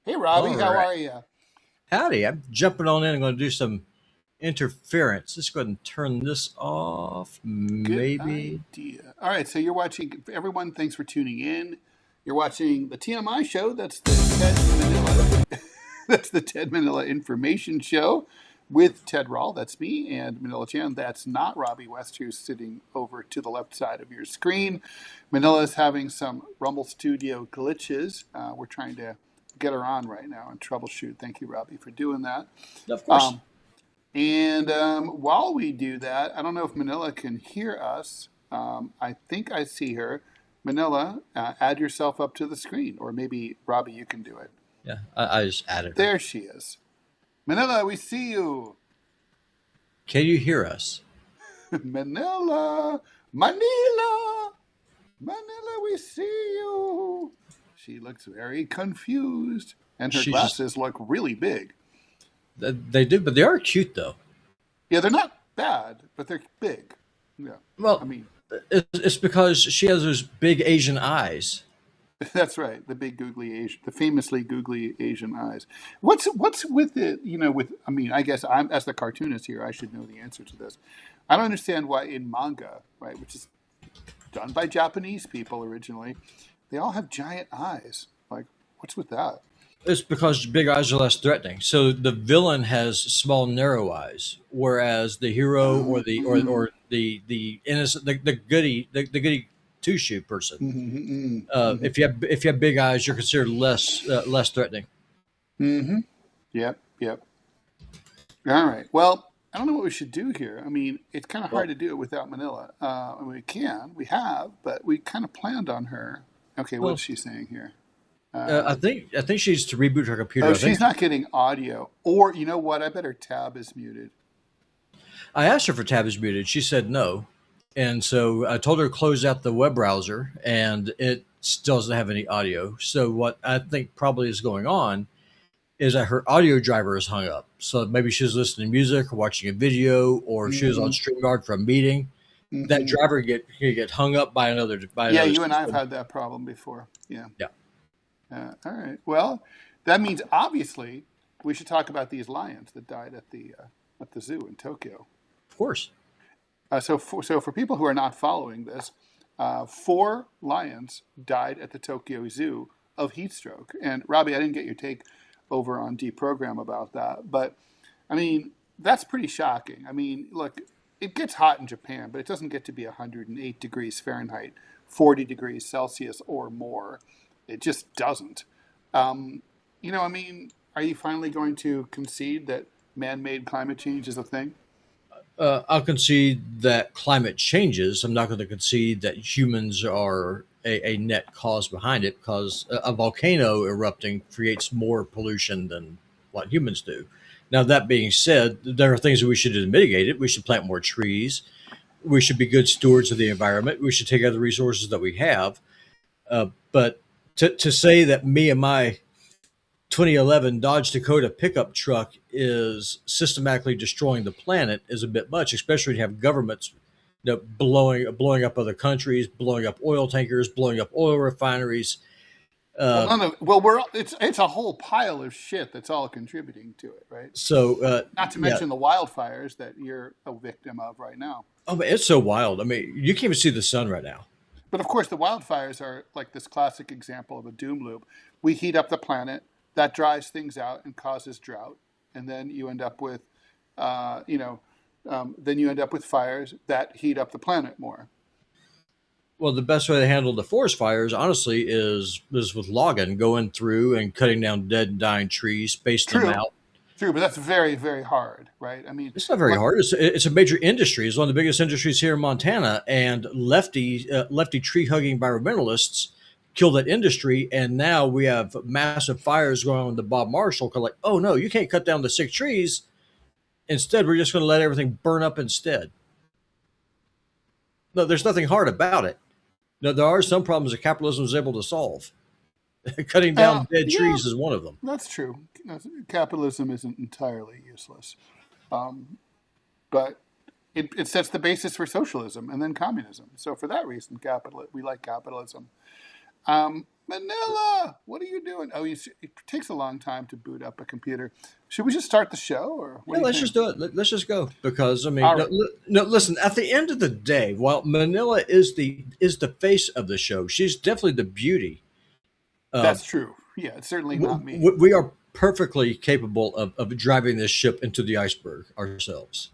Hey, Robbie, All how right. are you? Howdy. I'm jumping on in. I'm going to do some interference. Let's go ahead and turn this off. Good Maybe. idea. All right, so you're watching. Everyone, thanks for tuning in. You're watching the TMI show. That's the Ted Manila. That's the Ted Manila Information Show with Ted Rall. That's me, and Manila Chan. That's not Robby West, who's sitting over to the left side of your screen. Manila is having some Rumble Studio glitches. We're trying to get her on right now and troubleshoot. Thank you, Robbie, for doing that. Of course. Um, And while we do that, I don't know if Manila can hear us. I think I see her. Manila, add yourself up to the screen, or maybe Robbie, you can do it. Yeah, I just added her. There she is. Manila, we see you. Can you hear us? Manila, Manila, Manila, we see you. She looks very confused, and her She's just. glasses look really big. They do, but they are cute, though. Yeah, they're not bad, but they're big. Yeah, I Well, mean, it's because she has those big Asian eyes. that's right. The big googly Asian, the famously googly Asian eyes. What's with it? With I mean, I guess I'm as the cartoonist here, I should know the answer to this. I don't understand why in manga, right, which is done by Japanese people originally, they all have giant eyes. Like, what's with that? It's because big eyes are less threatening. So the villain has small, narrow eyes, whereas the hero or the Mm, or the innocent, the goody two shoe person. mm. If you have big eyes, you're considered less threatening. Mm-hmm. Yep, yep. All right. Well, I don't know what we should do here. I mean, it's kind of hard Well, to do it without Manila. I mean, we have, but we kind of planned on her. Okay, what's well, she saying here? I think she needs to reboot her computer. Oh, I think she's not getting audio. Or you know what? I bet her tab is muted. I asked her for tab is muted. She said no, and so I told her to close out the web browser, and it still doesn't have any audio. So what I think probably is going on is that her audio driver is hung up. So maybe she was listening to music or watching a video, or she was on Mm-hmm. StreamYard for a meeting. That Mm-hmm. driver get hung up by Yeah, another you and I have system. had that problem before. Yeah. Yeah, All right. Well, that means obviously we should talk about these lions that died at the zoo in Tokyo. of course. So for people who are not following this, four lions died at the Tokyo Zoo of heat stroke. And Robbie, I didn't get your take over on Deprogram about that, but I mean that's pretty shocking. I mean, look, it gets hot in Japan, but it doesn't get to be 108 degrees Fahrenheit, 40 degrees Celsius or more. It just doesn't. Um, I mean, are you finally going to concede that man-made climate change is a thing? I'll concede that climate changes. I'm not going to concede that humans are a net cause behind it because a volcano erupting creates more pollution than what humans do. Now, that being said, there are things that we should do to mitigate it. We should plant more trees. We should be good stewards of the environment. We should take out the resources that we have. But to say that me and my 2011 Dodge Dakota pickup truck is systematically destroying the planet is a bit much, especially when you have governments blowing up other countries, blowing up oil tankers, blowing up oil refineries. Well, Uh, none of well, it's a whole pile of shit that's all contributing to it, right? Not to yeah. mention the wildfires that you're a victim of right now. Oh, man, it's so wild. I mean, you can't even see the sun right now. But of course, the wildfires are like this classic example of a doom loop. We heat up the planet, that dries things out and causes drought, and then you end up with, uh, you know, then you end up with fires that heat up the planet more. Well, the best way to handle the forest fires, honestly, is with logging, going through and cutting down dead and dying trees, spacing them True, out. true, but that's very, very hard, right? I mean, It's not very what hard. It's a major industry. It's one of the biggest industries here in Montana, and lefty tree hugging environmentalists kill that industry. And now we have massive fires going on. The Bob Marshall, like, oh no, you can't cut down the sick trees. Instead, we're just going to let everything burn up instead. No, there's nothing hard about it. No, there are some problems that capitalism is able to solve. Cutting down dead yeah, trees is one of them. that's true. Capitalism isn't entirely useless, um, but it sets the basis for socialism and then communism. So for that reason, we like capitalism. Manila, what are you doing? Oh, it takes a long time to boot up a computer. Should we just start the show, or what Yeah, do you let's think? just do it. Let's just go because I mean, All no, right, no, listen. At the end of the day, while Manila is the face of the show, she's definitely the beauty. Uh, that's true. Yeah, it's certainly not me. we are perfectly capable of driving this ship into the iceberg ourselves.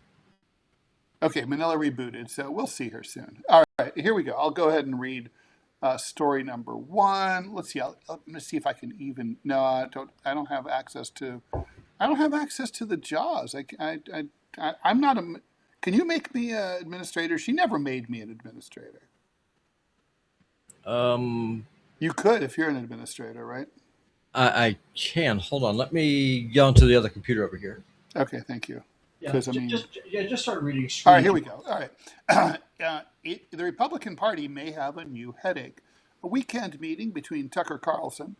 Okay, Manila rebooted, so we'll see her soon. All right, here we go. I'll go ahead and read story number one. Let's see. Let me see if I can even. No, I don't. I don't have access to. I don't have access to the JAWS. I'm not a. Can you make me an administrator? She never made me an administrator. Um, You could if you're an administrator, right? I can hold on. Let me get onto the other computer over here. Okay, thank you. Yeah, Because I mean, just start reading all right, screen here we two. go. All right. The Republican Party may have a new headache. A weekend meeting between Tucker Carlson,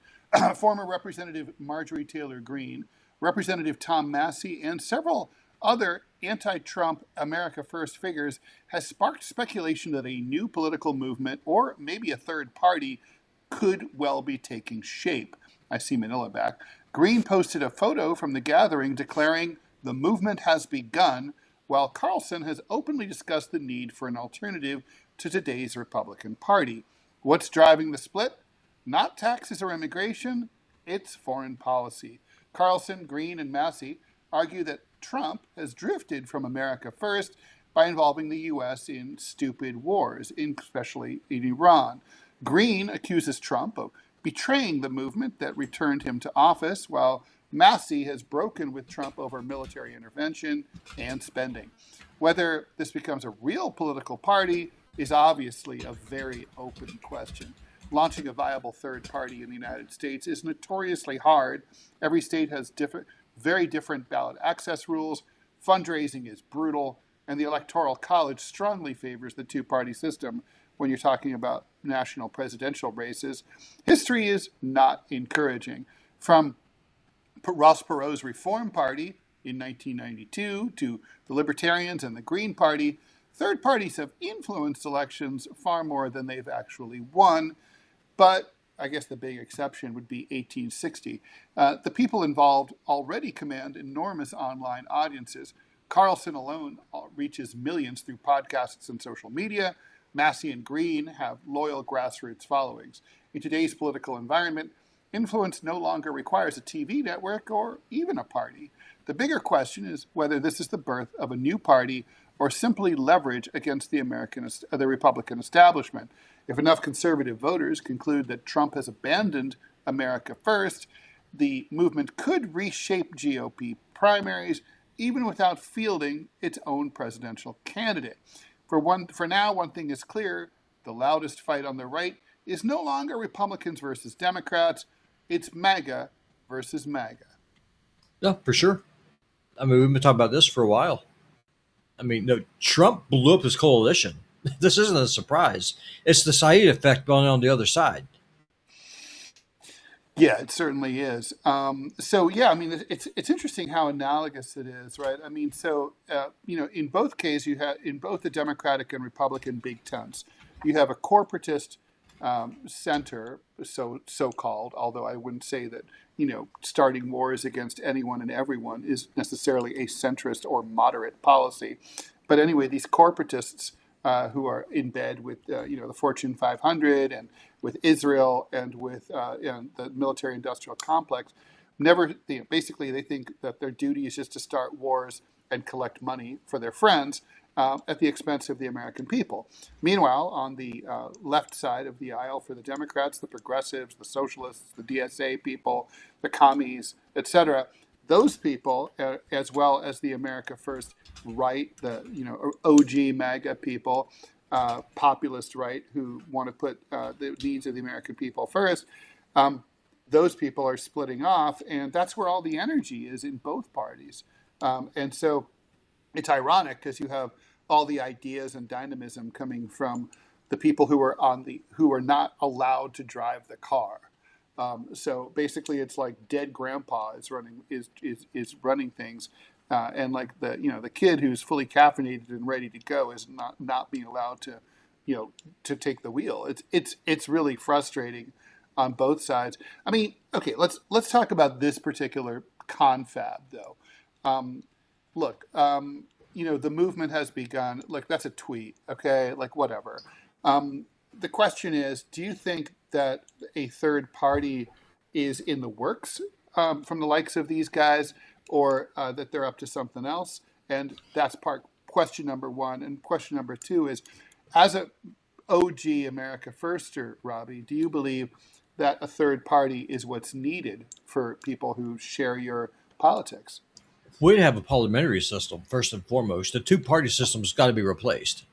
former Representative Marjorie Taylor Greene, Representative Tom Massie, and several other anti Trump America First figures has sparked speculation that a new political movement, or maybe a third party, could well be taking shape. I see Manila back. Greene posted a photo from the gathering declaring the movement has begun, while Carlson has openly discussed the need for an alternative to today's Republican Party. What's driving the split? Not taxes or immigration, it's foreign policy. Carlson, Greene, and Massie argue that Trump has drifted from America First by involving the U.S. in stupid wars, especially in Iran. Greene accuses Trump of betraying the movement that returned him to office, while Massie has broken with Trump over military intervention and spending. Whether this becomes a real political party is obviously a very open question. Launching a viable third party in the United States is notoriously hard. Every state has very different ballot access rules, fundraising is brutal, and the Electoral College strongly favors the two party system when you're talking about national presidential races. History is not encouraging. From Ross Perot's Reform Party in 1992 to the Libertarians and the Green Party, third parties have influenced elections far more than they've actually won. But I guess the big exception would be 1860. The people involved already command enormous online audiences. Carlson alone reaches millions through podcasts and social media. Massie and Greene have loyal grassroots followings. In today's political environment, influence no longer requires a TV network or even a party. The bigger question is whether this is the birth of a new party or simply leverage against the Republican establishment. If enough conservative voters conclude that Trump has abandoned America First, the movement could reshape GOP primaries even without fielding its own presidential candidate. For now, one thing is clear: the loudest fight on the right is no longer Republicans versus Democrats. It's MAGA versus MAGA. Yeah, for sure. I mean, we've been talking about this for a while. I mean, no, Trump blew up his coalition. This isn't a surprise. It's the Saeed effect going on the other side. Yeah, it certainly is. So yeah, I mean, it's interesting how analogous it is, right? I mean, so in both cases, you have in both the Democratic and Republican big tents, you have a corporatist center, so called. Although I wouldn't say that starting wars against anyone and everyone is necessarily a centrist or moderate policy. But anyway, these corporatists who are in bed with the Fortune 500 and with Israel and with the military-industrial complex, basically they think that their duty is just to start wars and collect money for their friends at the expense of the American people. Meanwhile, on the left side of the aisle for the Democrats, the progressives, the socialists, the DSA people, the commies, etc., those people, as well as the America First right, the OG MAGA people, populist right, who want to put the needs of the American people first, those people are splitting off, and that's where all the energy is in both parties. And so it's ironic because you have all the ideas and dynamism coming from the people who are not allowed to drive the car. So basically, it's like dead grandpa is running things, and like the kid who's fully caffeinated and ready to go is not being allowed to to take the wheel. It's really frustrating. on both sides. I mean, okay, let's talk about this particular confab though. Um, look, the movement has begun. Like that's a tweet, okay? Like whatever. The question is, do you think that a third party is in the works from the likes of these guys, or that they're up to something else? And that's part question number one. And question number two is, as a OG America Firster, Robby, do you believe that a third party is what's needed for people who share your politics? We have a parliamentary system, first and foremost. The two-party system's got to be replaced.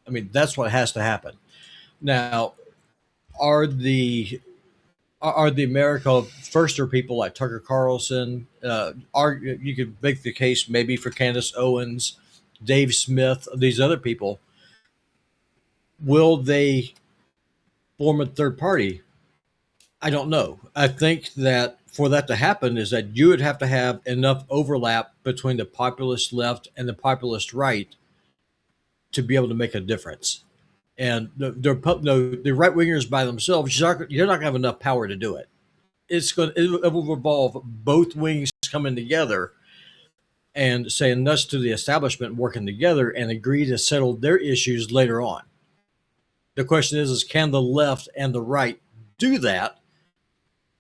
I mean, that's what has to happen. Now, are the America Firster people like Tucker Carlson? You could make the case maybe for Candace Owens, Dave Smith, these other people. Will they form a third party? I don't know. I think that for that to happen is that you would have to have enough overlap between the populist left and the populist right to be able to make a difference. And the right wingers by themselves, you're not going to have enough power to do it. It will involve both wings coming together and saying nuts to the establishment, working together and agree to settle their issues later on. The question is can the left and the right do that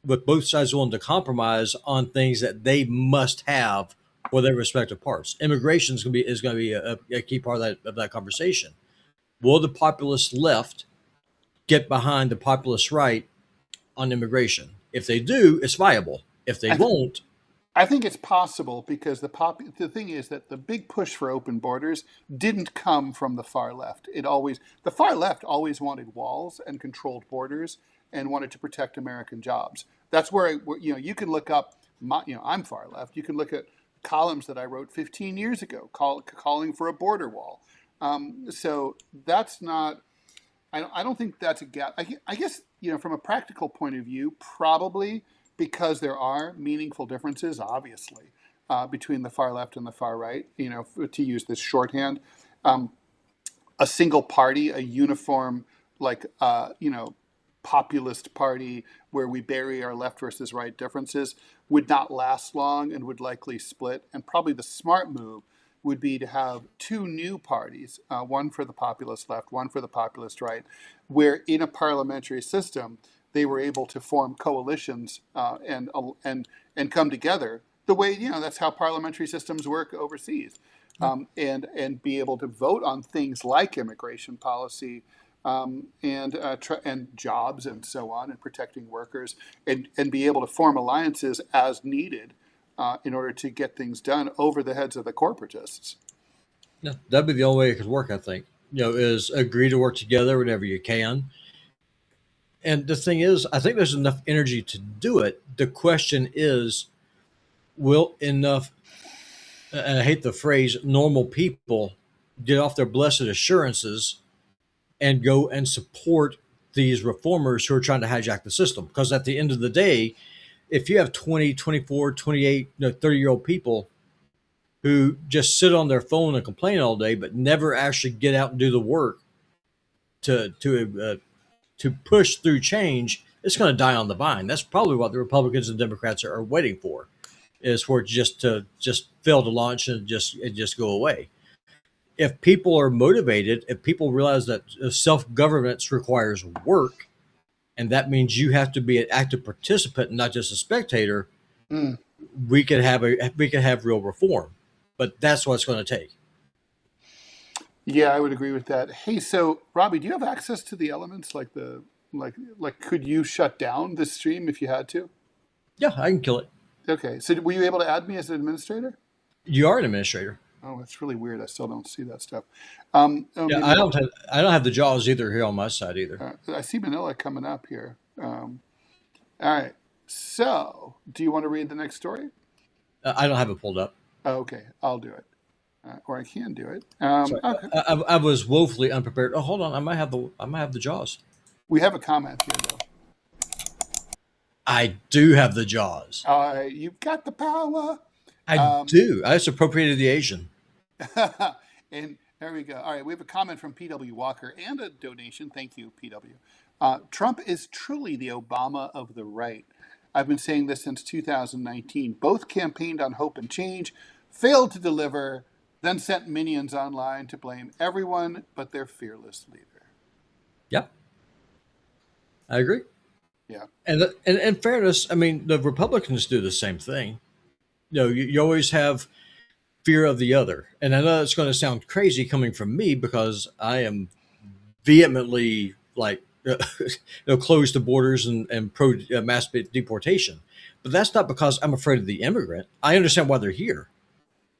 with both sides willing to compromise on things that they must have for their respective parts? Immigration is going to be a key part of that conversation. Will the populist left get behind the populist right on immigration? If they do, it's viable. If they won't, I think it's possible because the thing is that the big push for open borders didn't come from the far left. The far left always wanted walls and controlled borders and wanted to protect American jobs. That's where you can look up. I'm far left. You can look at columns that I wrote 15 years ago calling for a border wall. So that's not. I don't think that's a gap. I guess from a practical point of view, probably because there are meaningful differences, obviously, between the far left and the far right. To use this shorthand, a single party, a uniform populist party where we bury our left versus right differences would not last long and would likely split. And probably the smart move would be to have two new parties, one for the populist left, one for the populist right, where in a parliamentary system, they were able to form coalitions and come together the way, that's how parliamentary systems work overseas, and be able to vote on things like immigration policy, and jobs and so on, and protecting workers, and be able to form alliances as needed in order to get things done over the heads of the corporatists. Yeah, that'd be the only way it could work, I think. Is agree to work together whenever you can. And the thing is, I think there's enough energy to do it. The question is, will enough, and I hate the phrase, normal people get off their blessed assurances and go and support these reformers who are trying to hijack the system? Because at the end of the day, if you have 20, 24, 28, 30-year-old people who just sit on their phone and complain all day, but never actually get out and do the work to push through change, it's going to die on the vine. That's probably what the Republicans and Democrats are waiting for, is for it to fail to launch and just go away. If people are motivated, if people realize that self-governance requires work, and that means you have to be an active participant and not just a spectator, we could have real reform. But that's what it's going to take. Yeah, I would agree with that. Hey, so Robby, do you have access to the elements? Like could you shut down the stream if you had to? Yeah, I can kill it. Okay, so were you able to add me as an administrator? You are an administrator. Oh, that's really weird. I still don't see that stuff. Yeah, I don't have the jaws either here on my side either. I see Manila coming up here. All right. So, do you want to read the next story? I don't have it pulled up. Oh, okay, I'll do it, or I can do it. Okay. I was woefully unprepared. Oh, hold on. I might have the jaws. We have a comment here, though. I do have the jaws. You've got the power. I do. I just appropriated the Asian. And there we go. All right, we have a comment from P.W. Walker and a donation. Thank you, P.W. Trump is truly the Obama of the right. I've been saying this since 2019. Both campaigned on hope and change, failed to deliver, then sent minions online to blame everyone but their fearless leader. Yeah, I agree. Yeah. And in fairness, I mean, the Republicans do the same thing. You always have fear of the other. And I know it's going to sound crazy coming from me because I am vehemently like close the borders and pro mass deportation. But that's not because I'm afraid of the immigrant. I understand why they're here.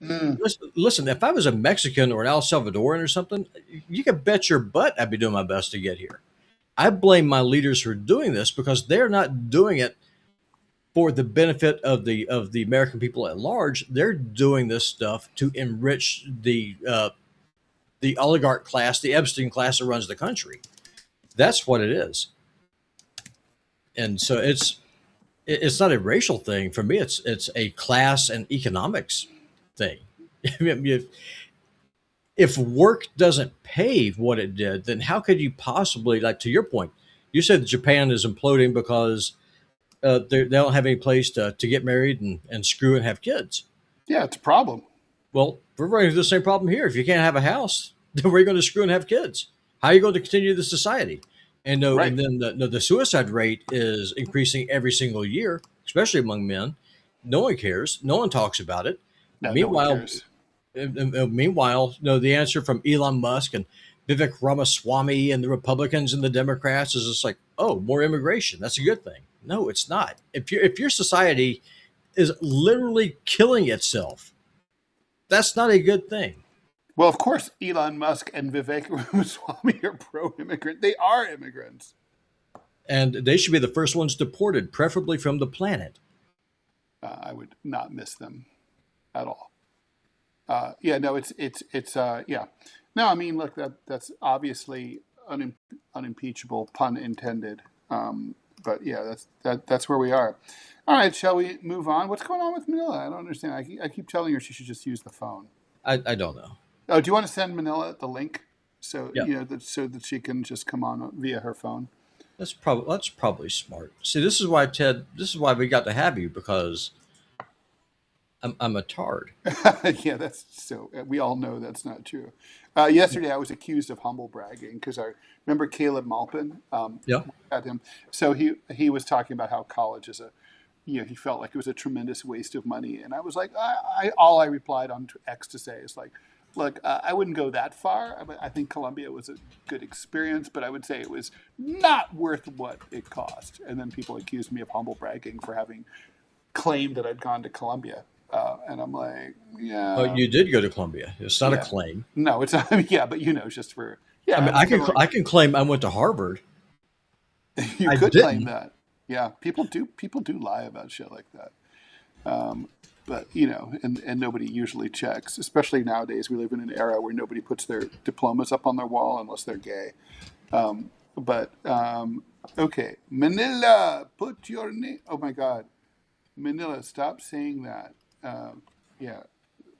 Mm. Listen, if I was a Mexican or an El Salvadoran or something, you can bet your butt I'd be doing my best to get here. I blame my leaders for doing this because they're not doing it for the benefit of the American people at large. They're doing this stuff to enrich the oligarch class, the Epstein class that runs the country. That's what it is. And so it's not a racial thing for me. It's a class and economics thing. If work doesn't pay what it did, then how could you possibly, like to your point, you said Japan is imploding because they don't have any place to get married and screw and have kids. Yeah, it's a problem. Well, we're running into the same problem here. If you can't have a house, then where are you going to screw and have kids? How are you going to continue the society? And no, Right. and then the suicide rate is increasing every single year, especially among men. No one cares. No one talks about it. No one Meanwhile, cares. the answer from Elon Musk and Vivek Ramaswamy and the Republicans and the Democrats is just like, oh, more immigration. That's a good thing. No, it's not. If your society is literally killing itself, that's not a good thing. Well, of course, Elon Musk and Vivek Ramaswamy are pro-immigrant. They are immigrants. And they should be the first ones deported, preferably from the planet. I would not miss them at all. Yeah, no, it's yeah. No, I mean, look, that's obviously unimpeachable, pun intended. But yeah, that's where we are. All right, shall we move on? What's going on with Manila? I don't understand. I keep telling her she should just use the phone. I don't know. Oh, do you want to send Manila the link so Yeah. so that she can just come on via her phone? That's probably smart. See, this is why Ted. This is why we got to have you because I'm a tard. Yeah, that's so. We all know that's not true. Yesterday, I was accused of humble bragging because I remember Caleb Malpin. Yeah. At him, so he was talking about how college is he felt like it was a tremendous waste of money, and I was like, all I replied on X to say is like, look, I wouldn't go that far. I think Columbia was a good experience, but I would say it was not worth what it cost. And then people accused me of humble bragging for having claimed that I'd gone to Columbia. And I'm like, Oh, yeah, you did go to Columbia. It's not a yeah, claim. no, it's not, yeah, but just for, I yeah, mean, it's kind of I can claim I went to Harvard. you I could claim didn't. that. Yeah, people do lie about shit like that. But and nobody usually checks. Especially nowadays, we live in an era where nobody puts their diplomas up on their wall unless they're gay. Okay, Manila, put your name. Oh my God, Manila, stop saying that. Yeah,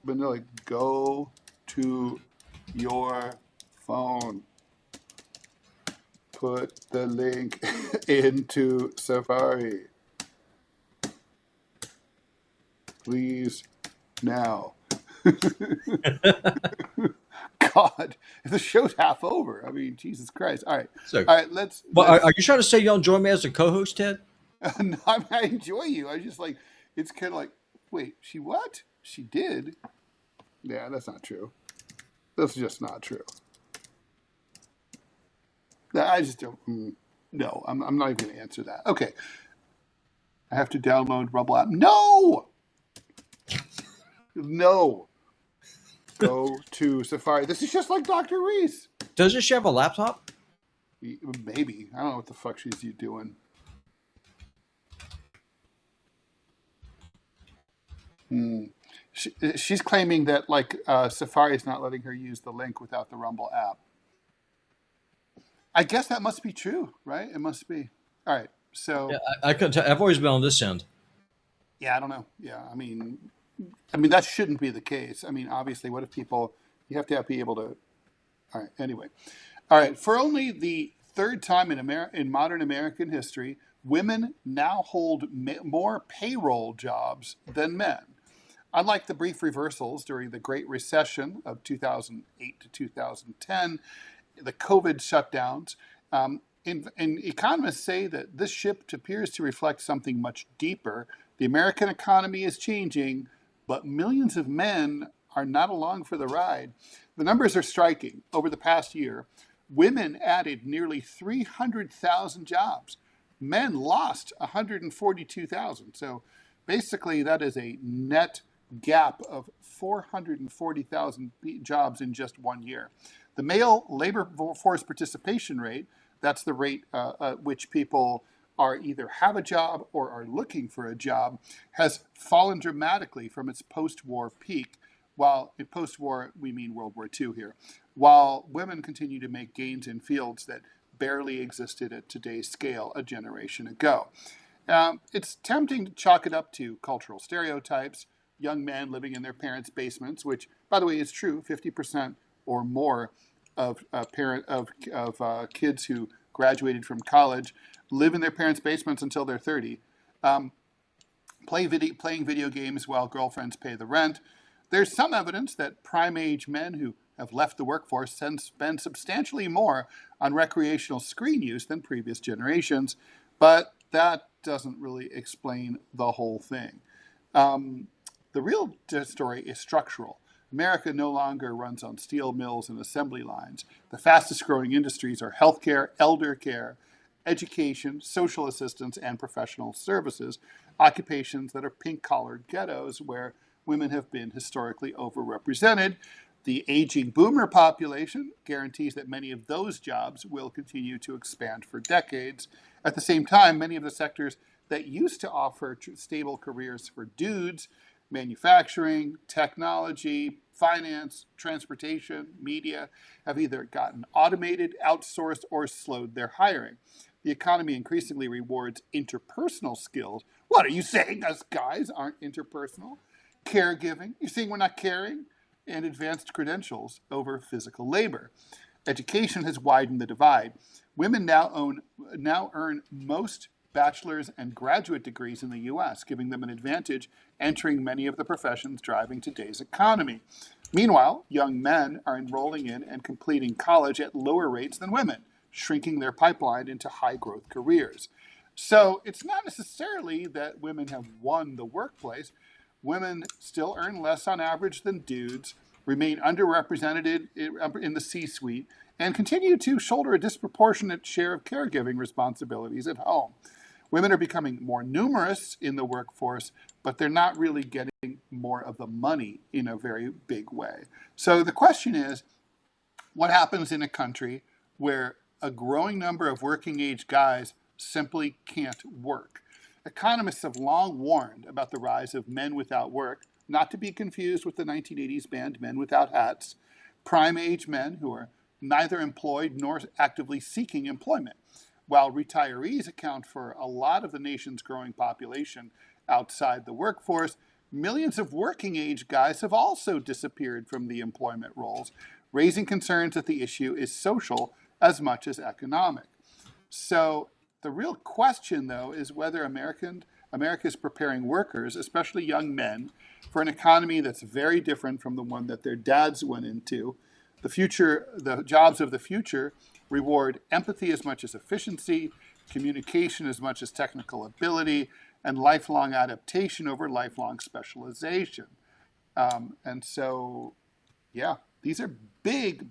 Manila, go to your phone. Put the link into Safari. Please, now. God, the show's half over. I mean, Jesus Christ. All right. So, All right, let's. well, are you trying to say you don't enjoy me as a co-host, Ted? No, I enjoy you. I just like, it's kind of like, wait, she what? She did? Yeah, that's not true. That's just not true. I just don't. No, I'm not even going to answer that. Okay. I have to download Rubble app. No! No. Go to Safari. This is just like Dr. Reese. Doesn't she have a laptop? Maybe. I don't know what the fuck she's doing. She's claiming that Safari is not letting her use the link without the Rumble app. I guess that must be true, right? It must be. All right. So Yeah, I couldn't tell. I've always been on this end. yeah, I don't know. Yeah, I mean that shouldn't be the case. I mean, obviously, what if you have to be able to. All right. Anyway, all right. For only the third time in modern American history, women now hold more payroll jobs than men. Unlike the brief reversals during the Great Recession of 2008 to 2010, the COVID shutdowns, and economists say that this shift appears to reflect something much deeper. The American economy is changing, but millions of men are not along for the ride. The numbers are striking. Over the past year, women added nearly 300,000 jobs. Men lost 142,000. So basically, that is a net gap of 440,000 jobs in just 1 year. The male labor force participation rate, that's the rate at which people are either have a job or are looking for a job, has fallen dramatically from its post-war peak. While in post-war, we mean World War II here, while women continue to make gains in fields that barely existed at today's scale a generation ago. It's tempting to chalk it up to cultural stereotypes, young men living in their parents' basements, which, by the way, is true. 50% or more of kids who graduated from college live in their parents' basements until they're 30. Playing video games while girlfriends pay the rent. There's some evidence that prime-age men who have left the workforce spend substantially more on recreational screen use than previous generations, but that doesn't really explain the whole thing. The real story is structural. America no longer runs on steel mills and assembly lines. The fastest growing industries are healthcare, elder care, education, social assistance, and professional services, occupations that are pink-collared ghettos where women have been historically overrepresented. The aging boomer population guarantees that many of those jobs will continue to expand for decades. At the same time, many of the sectors that used to offer stable careers for dudes, manufacturing, technology, finance, transportation, media, have either gotten automated, outsourced, or slowed their hiring. The economy increasingly rewards interpersonal skills. What are you saying? Us guys aren't interpersonal? Caregiving. You're saying we're not caring? And advanced credentials over physical labor. Education has widened the divide. Women now earn most bachelor's and graduate degrees in the U.S., giving them an advantage entering many of the professions driving today's economy. Meanwhile, young men are enrolling in and completing college at lower rates than women, shrinking their pipeline into high-growth careers. So it's not necessarily that women have won the workplace. Women still earn less on average than dudes, remain underrepresented in the C-suite, and continue to shoulder a disproportionate share of caregiving responsibilities at home. Women are becoming more numerous in the workforce, but they're not really getting more of the money in a very big way. So the question is, what happens in a country where a growing number of working age guys simply can't work? Economists have long warned about the rise of men without work, not to be confused with the 1980s band Men Without Hats, prime age men who are neither employed nor actively seeking employment. While retirees account for a lot of the nation's growing population outside the workforce, millions of working age guys have also disappeared from the employment rolls, raising concerns that the issue is social as much as economic. So the real question, though, is whether America is preparing workers, especially young men, for an economy that's very different from the one that their dads went into. The jobs of the future reward empathy as much as efficiency, communication as much as technical ability, and lifelong adaptation over lifelong specialization. And so, yeah, these are big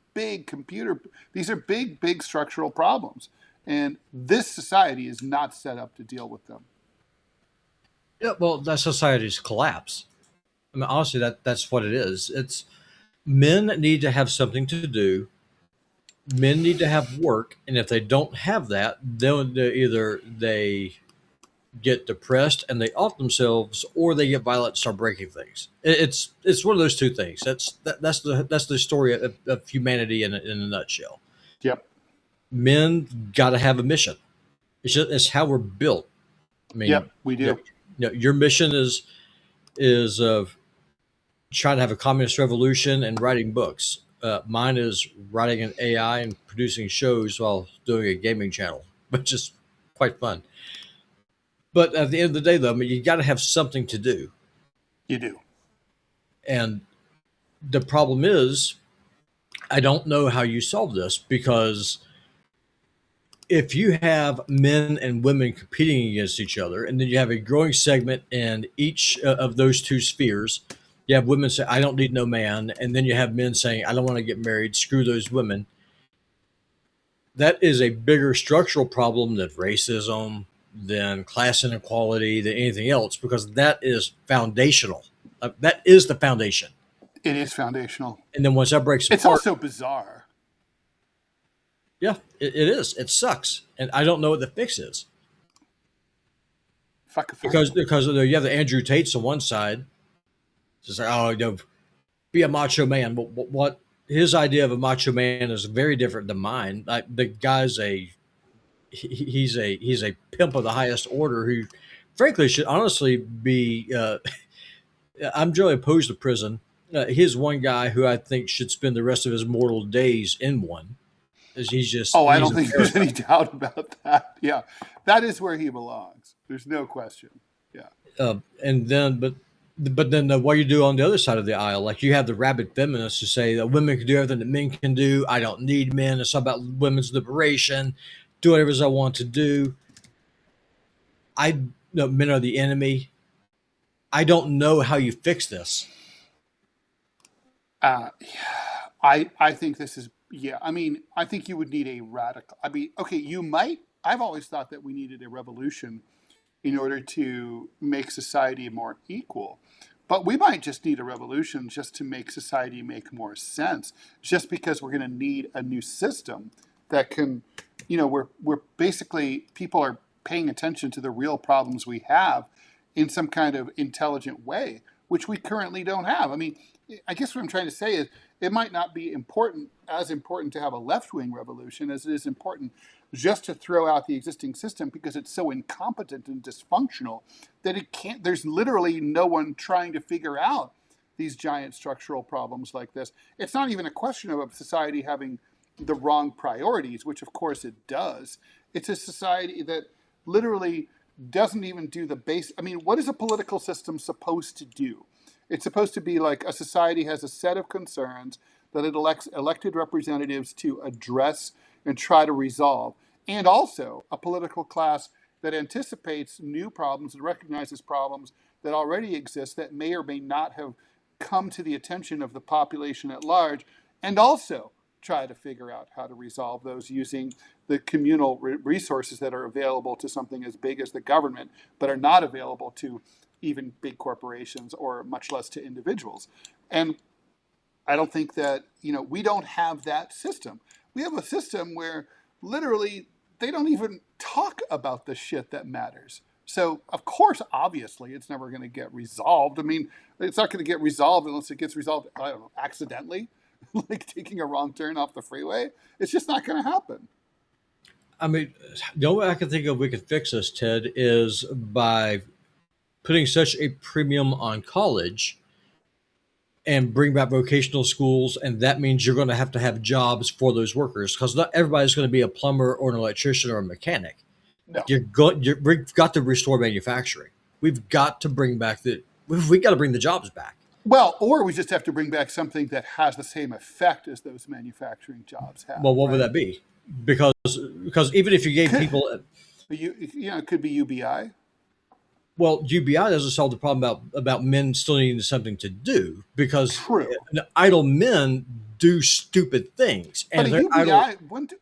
structural problems. And this society is not set up to deal with them. Yeah, well, that society's collapse. I mean, honestly, that's what it is. It's men need to have something to do. Men need to have work, and if they don't have that, then they get depressed and they off themselves, or they get violent and start breaking things. It's one of those two things. That's the story of humanity in a nutshell. Yep. Men got to have a mission. It's how we're built. I mean, yep, we do. Your mission is of trying to have a communist revolution and writing books. Mine is writing an AI and producing shows while doing a gaming channel, which is quite fun. But at the end of the day, though, I mean, you got to have something to do. You do. And the problem is, I don't know how you solve this because if you have men and women competing against each other, and then you have a growing segment in each of those two spheres, you have women say, I don't need no man. And then you have men saying, I don't want to get married. Screw those women. That is a bigger structural problem than racism, than class inequality, than anything else, because that is foundational. That is the foundation. It is foundational. And then once that breaks It's apart, also bizarre. yeah, it is. It sucks. And I don't know what the fix is. Because you have the Andrew Tates on one side, just like, oh, be a macho man. But what his idea of a macho man is very different than mine. Like, the guy's he's a pimp of the highest order who, frankly, should honestly be. I'm generally opposed to prison. He's one guy who I think should spend the rest of his mortal days in one. I don't think there's any doubt about that. Yeah, that is where he belongs. There's no question. Yeah. And then, but then what you do on the other side of the aisle, like you have the rabid feminists who say that women can do everything that men can do. I don't need men. It's about women's liberation. Do whatever I want to do. Men are the enemy. I don't know how you fix this. I think this is, yeah, I mean, I think you would need a radical, I mean, okay, you might, I've always thought that we needed a revolution in order to make society more equal. But we might just need a revolution just to make society make more sense, just because we're going to need a new system that can, we're basically, people are paying attention to the real problems we have in some kind of intelligent way, which we currently don't have. I mean, I guess what I'm trying to say is it might not be as important to have a left-wing revolution as it is important just to throw out the existing system because it's so incompetent and dysfunctional that there's literally no one trying to figure out these giant structural problems like this. It's not even a question of a society having the wrong priorities, which of course it does. It's a society that literally doesn't even do the base. I mean, what is a political system supposed to do? It's supposed to be like a society has a set of concerns that it elects elected representatives to address and try to resolve. And also a political class that anticipates new problems and recognizes problems that already exist that may or may not have come to the attention of the population at large, and also try to figure out how to resolve those using the communal resources that are available to something as big as the government, but are not available to even big corporations or much less to individuals. And I don't think that, we don't have that system. We have a system where literally they don't even talk about the shit that matters. So, of course, obviously, it's never going to get resolved. I mean, it's not going to get resolved unless it gets resolved, I don't know, accidentally, like taking a wrong turn off the freeway. It's just not going to happen. I mean, the only way I can think of we could fix this, Ted, is by putting such a premium on college and bring back vocational schools. And that means you're going to have jobs for those workers because not everybody's going to be a plumber or an electrician or a mechanic. No. We've got to restore manufacturing. We've got to bring back we've got to bring the jobs back. Well, or we just have to bring back something that has the same effect as those manufacturing jobs have. Well, what would that be? Because even if you gave people, it could be UBI. Well, UBI doesn't solve the problem about men still needing something to do because True. Idle men do stupid things. But a UBI,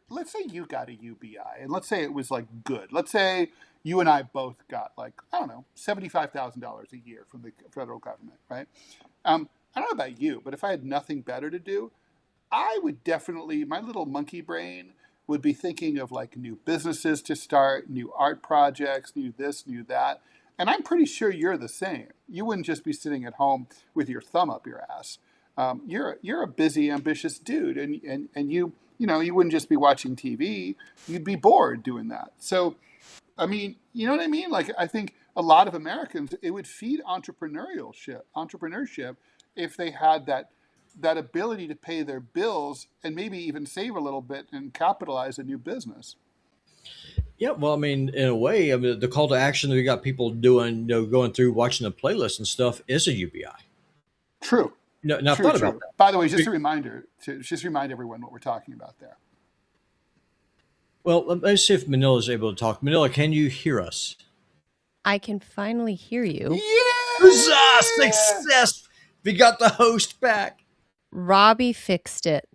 let's say you got a UBI, and let's say it was like good. Let's say you and I both got like, I don't know, $75,000 a year from the federal government, right? I don't know about you, but if I had nothing better to do, I would definitely, my little monkey brain would be thinking of like new businesses to start, new art projects, new this, new that. And I'm pretty sure you're the same. You wouldn't just be sitting at home with your thumb up your ass. You're a busy, ambitious dude, and you wouldn't just be watching TV. You'd be bored doing that. So, I mean, you know what I mean? Like, I think a lot of Americans, it would feed entrepreneurship if they had that that ability to pay their bills and maybe even save a little bit and capitalize a new business. Yeah, well, I mean, in a way, I mean, the call to action that we got people doing, going through, watching the playlist and stuff, is a UBI. True. No, now I've True, thought about true. that. By the way, just a reminder to just remind everyone what we're talking about there. Well, let's see if Manila is able to talk. Manila, can you hear us? I can finally hear you. Yeah! Huzzah! Success! We got the host back. Robby fixed it.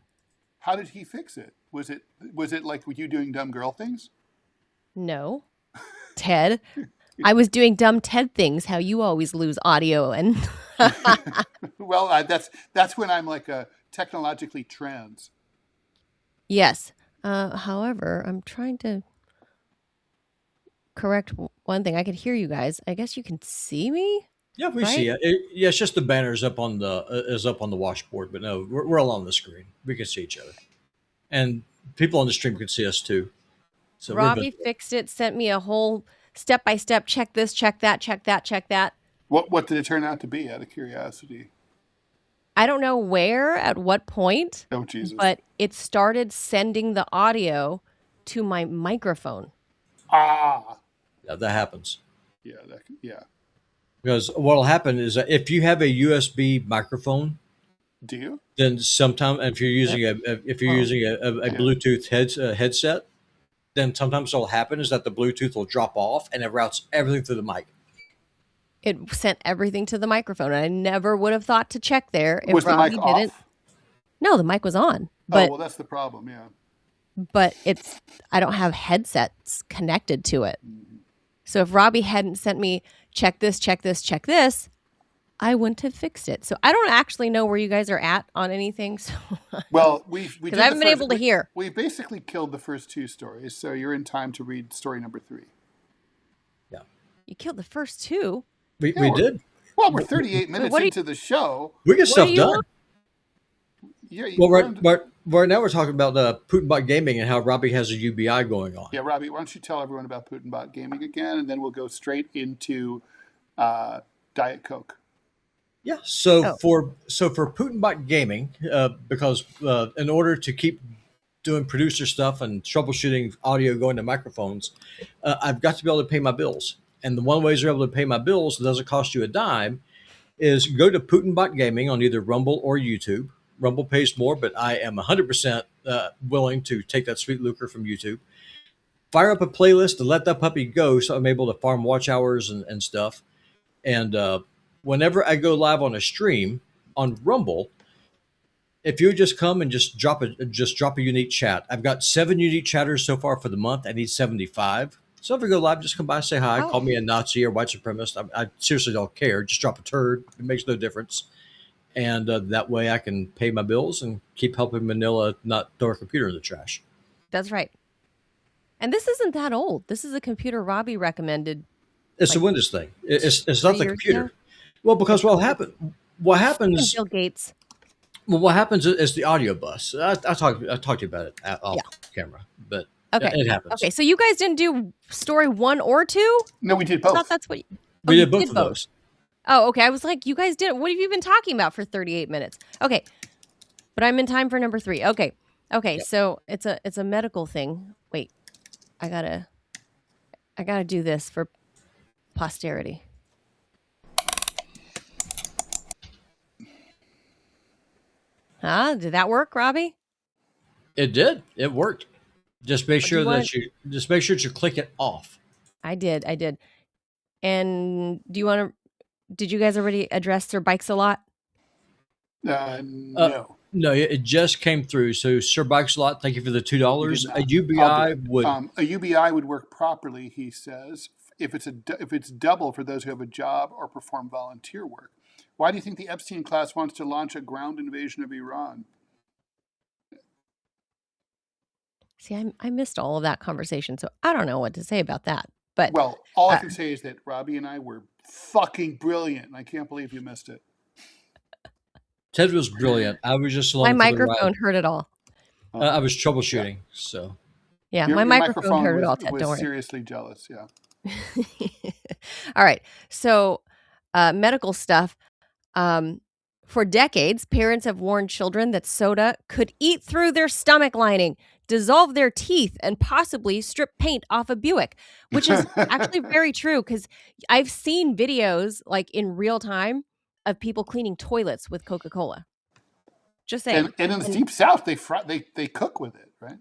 How did he fix it? Was it like with you doing dumb girl things? No. Ted. I was doing dumb Ted things, how you always lose audio and Well, that's when I'm like a technologically trans. Yes. However, I'm trying to correct one thing. I could hear you guys. I guess you can see me? Yeah, we Right? see it. Yeah, it's just the banner is up on the washboard, but no, we're all on the screen. We can see each other, and people on the stream can see us too. So Robby fixed it, sent me a whole step-by-step, check this, check that, check that, check that. What did it turn out to be, out of curiosity? I don't know where, at what point, Oh, Jesus. but it started sending the audio to my microphone. Ah. Yeah, that happens. Yeah. Because what'll happen is that if you have a USB microphone, Do you? then sometime if you're using a Bluetooth headset, then sometimes what'll happen is that the Bluetooth will drop off and it routes everything through the mic. It sent everything to the microphone. I never would have thought to check there if Was the Robby mic didn't. off? No, the mic was on. But Well, that's the problem, yeah. but I don't have headsets connected to it. So if Robby hadn't sent me check this, check this, check this, I wouldn't have fixed it. So I don't actually know where you guys are at on anything. So Well, we because I haven't been able to hear. We basically killed the first two stories, so you're in time to read story number 3. Yeah, You killed the first two. we did. Well, we're 38 minutes into the show. We get stuff done. Yeah. Well, right now we're talking about Putinbot Gaming and how Robby has a UBI going on. Yeah, Robby, why don't you tell everyone about Putinbot Gaming again, and then we'll go straight into Diet Coke. Yeah. So for Putinbot Gaming, because in order to keep doing producer stuff and troubleshooting audio going to microphones, I've got to be able to pay my bills. And the one way you're able to pay my bills that doesn't cost you a dime is go to Putinbot Gaming on either Rumble or YouTube. Rumble pays more, but I am 100% willing to take that sweet lucre from YouTube. Fire up a playlist and let that puppy go so I'm able to farm watch hours and stuff. And whenever I go live on a stream on Rumble, if you would just come and just drop a unique chat. I've got 7 unique chatters so far for the month. I need 75. So if you go live, just come by, say hi, call me a Nazi or white supremacist. I seriously don't care. Just drop a turd. It makes no difference. And that way I can pay my bills and keep helping Manila not throw her computer in the trash. That's right. And this isn't that old. This is a computer Robby recommended. It's a Windows thing. It's not the computer. Ago? Well, because what happens? Bill Gates. Well, what happens is the audio bus. I talked to you about it off camera, but it happens. Okay, so you guys didn't do story 1 or 2? No, we did I both. thought that's what we did both of those. Oh, okay. I was like, you guys did. What have you been talking about for 38 minutes? Okay, but I'm in time for number 3. Okay. Yep. So it's a medical thing. Wait, I gotta do this for posterity. Did that work, Robby? It did. It worked. Just make sure that you click it off. I did. And did you guys already address their bikes a lot? No. No, it just came through. So Sir Bikes a lot. Thank you for the $2. A UBI would work properly, he says, if it's double for those who have a job or perform volunteer work. Why do you think the Epstein class wants to launch a ground invasion of Iran? See, I missed all of that conversation, so I don't know what to say about that. But well, all I can say is that Robby and I were fucking brilliant, and I can't believe you missed it. Ted was brilliant. I was just along my microphone heard it all. I was troubleshooting, so yeah, my microphone heard it all. Ted, was seriously jealous. Yeah. All right, so medical stuff. For decades, parents have warned children that soda could eat through their stomach lining, dissolve their teeth, and possibly strip paint off a Buick, which is actually very true because I've seen videos like in real time of people cleaning toilets with Coca-Cola. Just saying. And in the Deep South, they cook with it, right?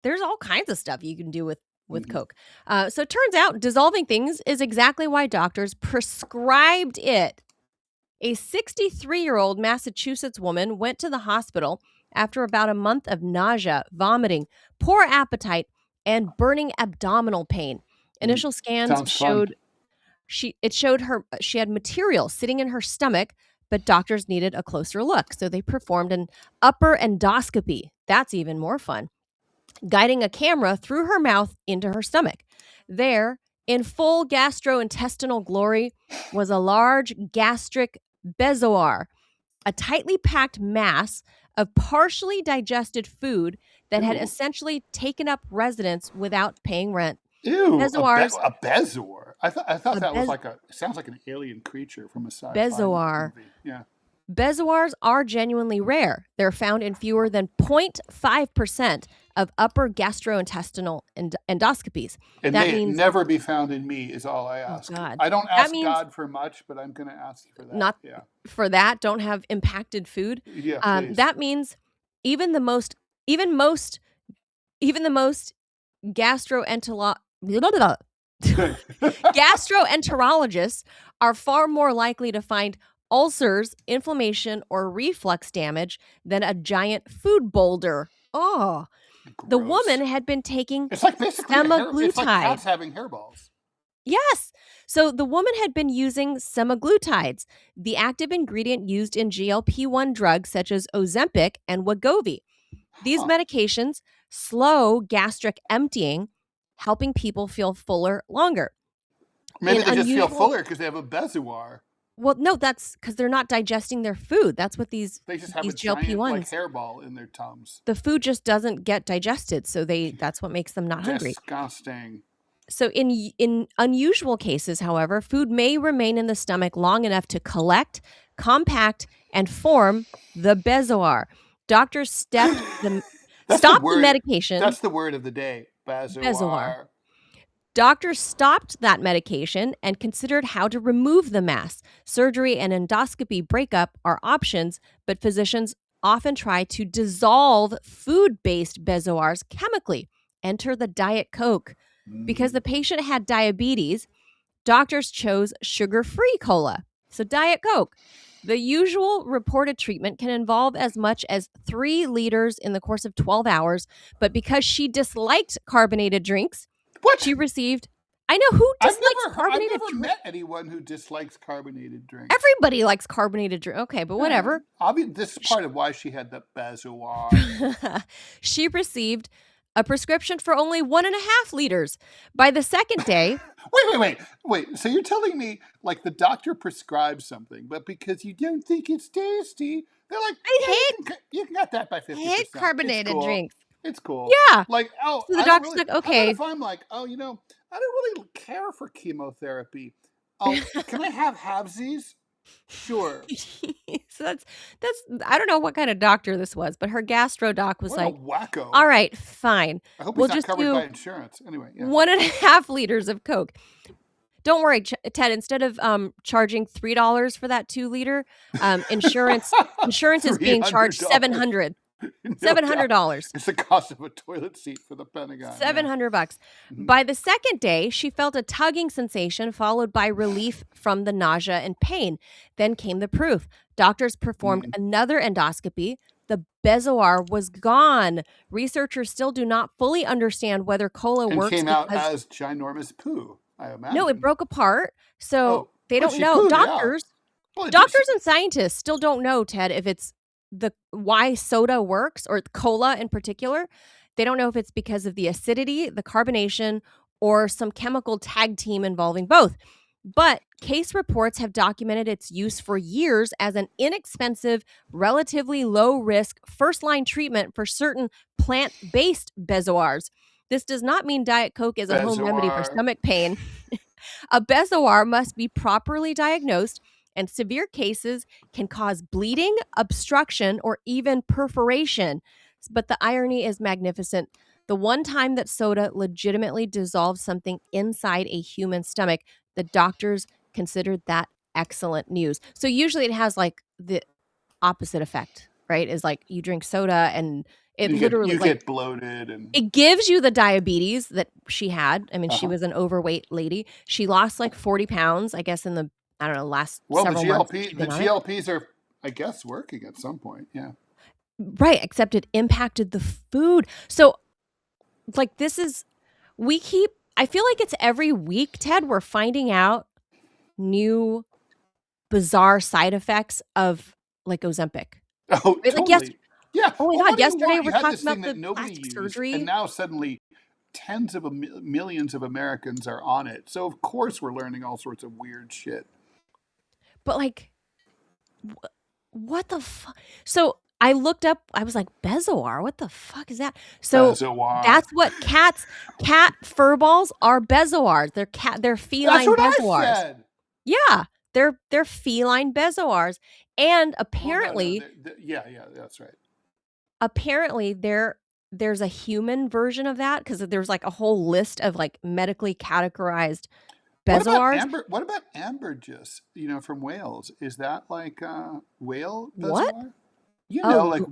There's all kinds of stuff you can do with Mhm. Coke. So it turns out dissolving things is exactly why doctors prescribed it. A 63-year-old Massachusetts woman went to the hospital after about a month of nausea, vomiting, poor appetite, and burning abdominal pain. Initial scans Sounds showed she had material sitting in her stomach, but doctors needed a closer look. So they performed an upper endoscopy. That's even more fun. Guiding a camera through her mouth into her stomach. There, in full gastrointestinal glory, was a large gastric bezoar, a tightly packed mass of partially digested food that had Ew. essentially taken up residence without paying rent. Ew, Bezoars- a bezoar. I thought A that was sounds like an alien creature from a sci-fi Bezoar. movie. Yeah. Bezoars are genuinely rare. They're found in fewer than 0.5% of upper gastrointestinal endoscopies. And That may means never be found in me is all I ask. God. I don't That ask means- God for much, but I'm going to ask for that. Not- yeah. for that, don't have impacted food. Yeah, please. That means even the most gastroenterologists are far more likely to find ulcers, inflammation, or reflux damage than a giant food boulder. Oh, the Gross. woman had been taking It's like basically it's like semaglutide. cats having hairballs. Yes. So the woman had been using semaglutides, the active ingredient used in GLP-1 drugs such as Ozempic and Wegovy. These Huh. medications slow gastric emptying, helping people feel fuller longer. Maybe in they just feel unusual- fuller because they have a bezoar. Well, no, that's because they're not digesting their food. That's what these They just have these a giant GLP-1s. like hairball in their tums. The food just doesn't get digested, so that's what makes them not hungry. Disgusting. So in unusual cases, however, food may remain in the stomach long enough to collect, compact, and form the bezoar. Doctors stopped the medication. That's the word of the day. Bezoar. Doctors stopped that medication and considered how to remove the mass. Surgery and endoscopy breakup are options, but physicians often try to dissolve food-based bezoars chemically. Enter the Diet Coke. Because the patient had diabetes, doctors chose sugar-free cola. So Diet Coke. The usual reported treatment can involve as much as 3 liters in the course of 12 hours, but because she disliked carbonated drinks, What? she received. I know who dislikes I've carbonated never drinks. met anyone who dislikes carbonated drinks. Everybody likes carbonated drink. Okay, but whatever. This is part of why she had the bezoar. She received a prescription for only 1.5 liters. By the second day, Wait. So you're telling me like the doctor prescribes something, but because you don't think it's tasty, they're like, you can get that by 50%. I hate carbonated drinks. It's cool. Yeah. Like, So the I don't doctor's really- like, how about okay. if I'm like, I don't really care for chemotherapy. Oh, can I have halvesies? Sure. So that's I don't know what kind of doctor this was, but her gastro doc was What like, a wacko. all right, fine. I hope we'll it's not just covered do by insurance. Anyway, yeah. 1.5 liters of Coke. Don't worry, Ted. Instead of charging $3 for that 2 liter, insurance is being charged $700. $700. It's the cost of a toilet seat for the Pentagon. $700. Mhm. By the second day, she felt a tugging sensation followed by relief from the nausea and pain. Then came the proof. Doctors performed another endoscopy. The bezoar was gone. Researchers still do not fully understand whether cola And works came out because as ginormous poo, I imagine. no, it broke apart. So they Well, don't she know. pooed it out. Doctors Well, it Doctors and scientists still don't know, Ted, if it's why soda works or cola in particular. They don't know if it's because of the acidity, the carbonation, or some chemical tag team involving both. But case reports have documented its use for years as an inexpensive, relatively low-risk first-line treatment for certain plant-based bezoars. This does not mean Diet Coke is a home remedy for Bezoar. stomach pain. A bezoar must be properly diagnosed and severe cases can cause bleeding, obstruction, or even perforation. But the irony is magnificent. The one time that soda legitimately dissolved something inside a human stomach, the doctors considered that excellent news. So usually it has like the opposite effect, right? Is like you drink soda and it literally get bloated, and it gives you the diabetes that she had. I mean, she Uh-huh. was an overweight lady. She lost like 40 pounds, I guess, in the, I don't know, last several months. The GLPs are, I guess, working at some point. Yeah. Right, except it impacted the food. So, like, this is, I feel like it's every week, Ted, we're finding out new bizarre side effects of like Ozempic. Oh, Right? totally. Like, yeah. oh my Well, God, what do you yesterday want? we're You had talking this thing about that the nobody plastic used, surgery. and now suddenly tens of millions of Americans are on it. So of course we're learning all sorts of weird shit. But like, what the fuck? So I looked up, I was like, Bezoar, what the fuck is that? So Bezoar. that's what cat fur balls are. Bezoars. They're feline That's what bezoars. I said. Yeah, they're feline bezoars. And apparently, yeah, that's right. apparently there's a human version of that, because there's like a whole list of like medically categorized bezoars. What about ambergris? From Wales. Is that like whale What? bezoar? Oh, they oh,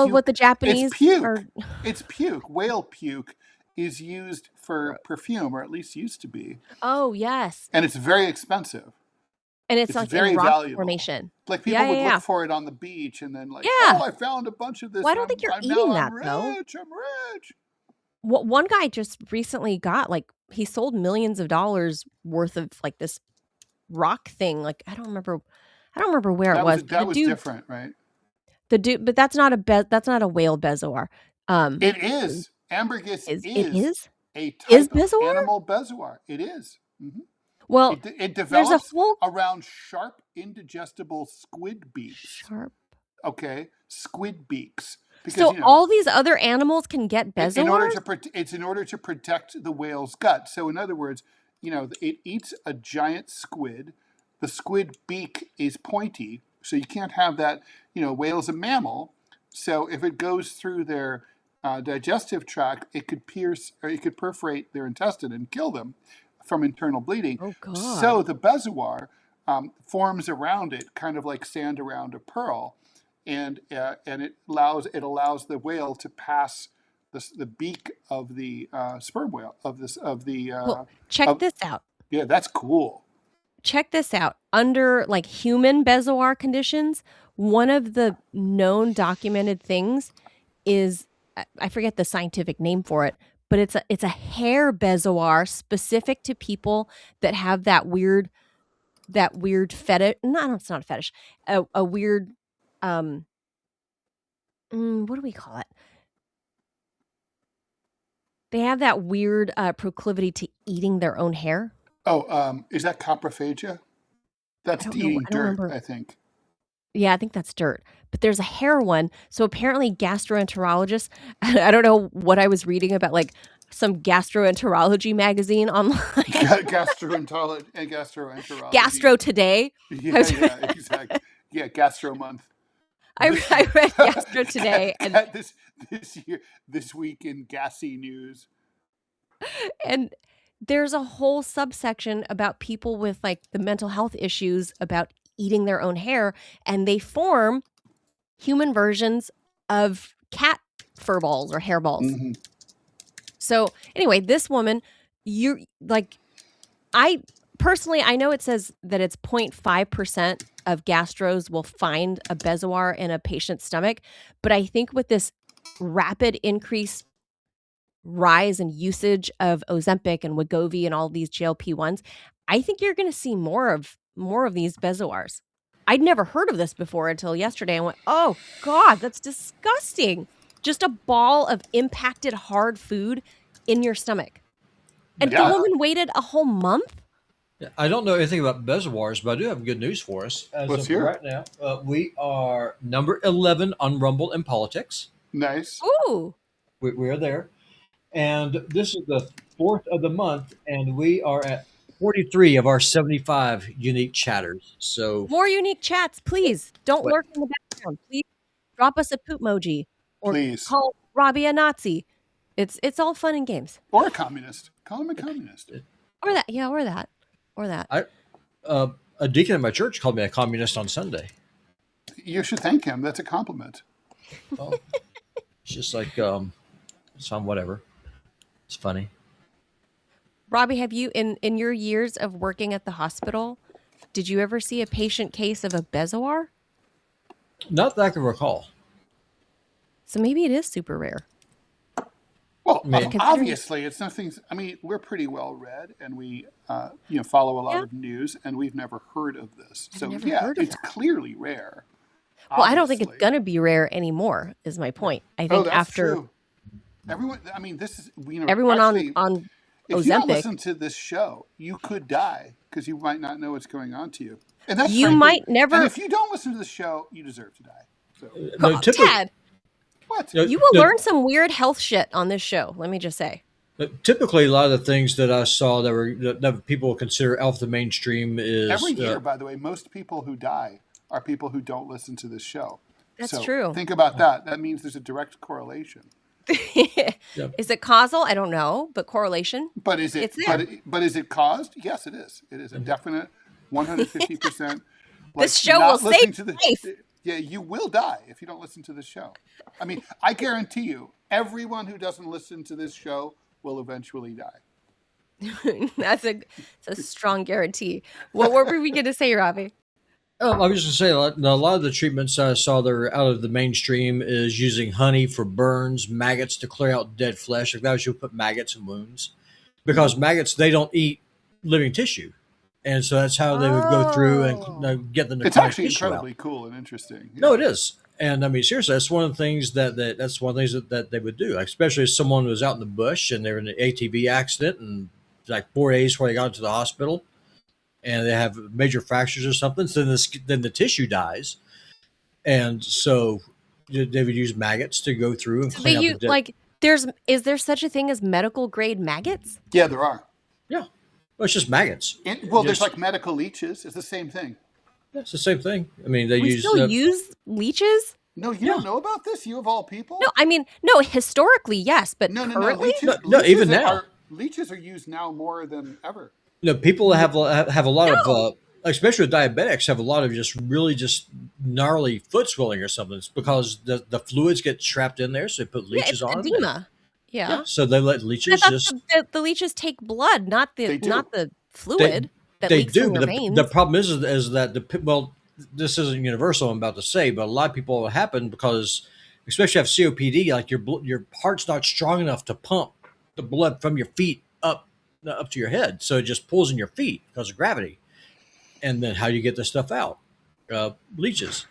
puke. what the Japanese It's puke. are. It's puke. Whale puke is used for Gross. perfume, or at least used to be. Oh, yes. And it's very expensive. And it's like very in rock valuable. formation. Like people would Yeah. look for it on the beach, and then like, Yeah. oh, I found a bunch of this. Well, I don't think you're eating that, though. I'm rich. One guy just recently got like, he sold millions of dollars worth of like this rock thing. Like, I don't remember where it was. That was different, right? The dude, but that's not a whale bezoar. It is. Ambergris is a type of animal bezoar. It is. Mm-hmm. Well, it develops there's a whole around sharp, indigestible squid beaks. Sharp. Okay, squid beaks. Because, so all these other animals can get bezoars? It's in order to protect the whale's gut. So in other words, it eats a giant squid. The squid beak is pointy, so you can't have that. Whale's a mammal, so if it goes through their digestive tract, it could pierce or it could perforate their intestine and kill them from internal bleeding. Oh God! So the bezoar forms around it, kind of like sand around a pearl, and it allows the whale to pass the beak of the sperm whale check this out. Yeah, that's cool. Check this out. Under like human bezoar conditions, one of the known documented things is, I forget the scientific name for it, but it's a hair bezoar specific to people that have that weird fetish. No, it's not a fetish. A weird what do we call it? They have that weird proclivity to eating their own hair. Oh, is that coprophagia? That's eating dirt, I think. Yeah, I think that's dirt. But there's a hair one. So apparently gastroenterologists, I don't know what I was reading about, like some gastroenterology magazine online. Gastroenterology. Gastro Today. Yeah, exactly. Yeah, Gastro Month. I read Gastro Today. And this week in gassy news. And there's a whole subsection about people with like the mental health issues about eating their own hair, and they form human versions of cat fur balls or hair balls. Mm-hmm. So anyway, this woman, I know it says that it's 0.5% of gastros will find a bezoar in a patient's stomach, but I think with this rapid rise in usage of Ozempic and Wegovy and all these GLP-1s, I think you're going to see more of these bezoars. I'd never heard of this before until yesterday. I went, oh God, that's disgusting. Just a ball of impacted hard food in your stomach. And the woman waited a whole month? I don't know anything about bezoars, but I do have good news for us. Let's hear right now, we are number 11 on Rumble in politics. Nice. Ooh. We are there. And this is the 4th of the month, and we are at 43 of our 75 unique chatters. So More unique chats, please. Don't What? lurk in the background. Please drop us a poop emoji or Please. call Robby a Nazi. It's all fun and games. Or a communist. Call him a communist. Or that. Yeah, or that. Or that. a deacon at my church called me a communist on Sunday. You should thank him. That's a compliment. Well, it's just like it's on whatever. It's funny. Robby, have you in your years of working at the hospital, did you ever see a patient case of a bezoar? Not that I can recall. So maybe it is super rare. Well, Considering- obviously, it's nothing. I mean, we're pretty well read, and we, follow a lot Yeah. of news, and we've never heard of this. So never yeah, heard of it's that. clearly rare. Well, I don't think it's Obviously. gonna be rare anymore. Is my point. I Oh, think that's after true. Everyone. I mean, this is everyone actually, on If you don't Ozempic, listen to this show, you could die because you might not know what's going on to you, and that's you frankly- might never. And if you don't listen to the show, you deserve to die. So No, typically, Tad, what? you will learn some weird health shit on this show. Let me just say. typically, a lot of the things that I saw that people consider off the mainstream is Every year, by the way, most people who die are people who don't listen to this show. That's So true. Think about that. That means there's a direct correlation. Is it causal? I don't know, but correlation. But is it? It's there. But is it caused? Yes, it is. It is a definite 150%. This show will listening save to life. Yeah, you will die if you don't listen to this show. I mean, I guarantee you, everyone who doesn't listen to this show will eventually die. That's a strong guarantee. What were we going to say, Robby? I was just going to say, a lot of the treatments I saw that are out of the mainstream is using honey for burns, maggots to clear out dead flesh. Like that was you put maggots in wounds. Because maggots, they don't eat living tissue. And so that's how they would go through and get the It's necrotic actually tissue incredibly out. cool and interesting. No, it is. And I mean, seriously, that's one of the things that they would do, like, especially if someone was out in the bush and they're in an ATV accident and like 4 days before they got into the hospital and they have major fractures or something. So then the tissue dies. And so they would use maggots to go through and clean out the dead. Is there such a thing as medical grade maggots? Yeah, there are. Yeah. Well, it's just maggots. There's like medical leeches. It's the same thing. It's the same thing. I mean, they We use still use leeches? No, you don't know about this? You of all people? No, I mean, no, historically, yes, but No. currently? No, even now. Leeches are used now more than ever. People have a lot of, especially with diabetics, have a lot of just gnarly foot swelling or something. It's because the fluids get trapped in there, so they put leeches it's on them. edema. Yeah. So they let leeches I just. thought the leeches take blood, not They do. the fluid that They leaks do. from your But veins. the problem is that this isn't universal. I'm about to say, but a lot of people happen because, especially if you have COPD, like your heart's not strong enough to pump the blood from your feet up to your head, so it just pulls in your feet because of gravity. And then how do you get this stuff out? Leeches.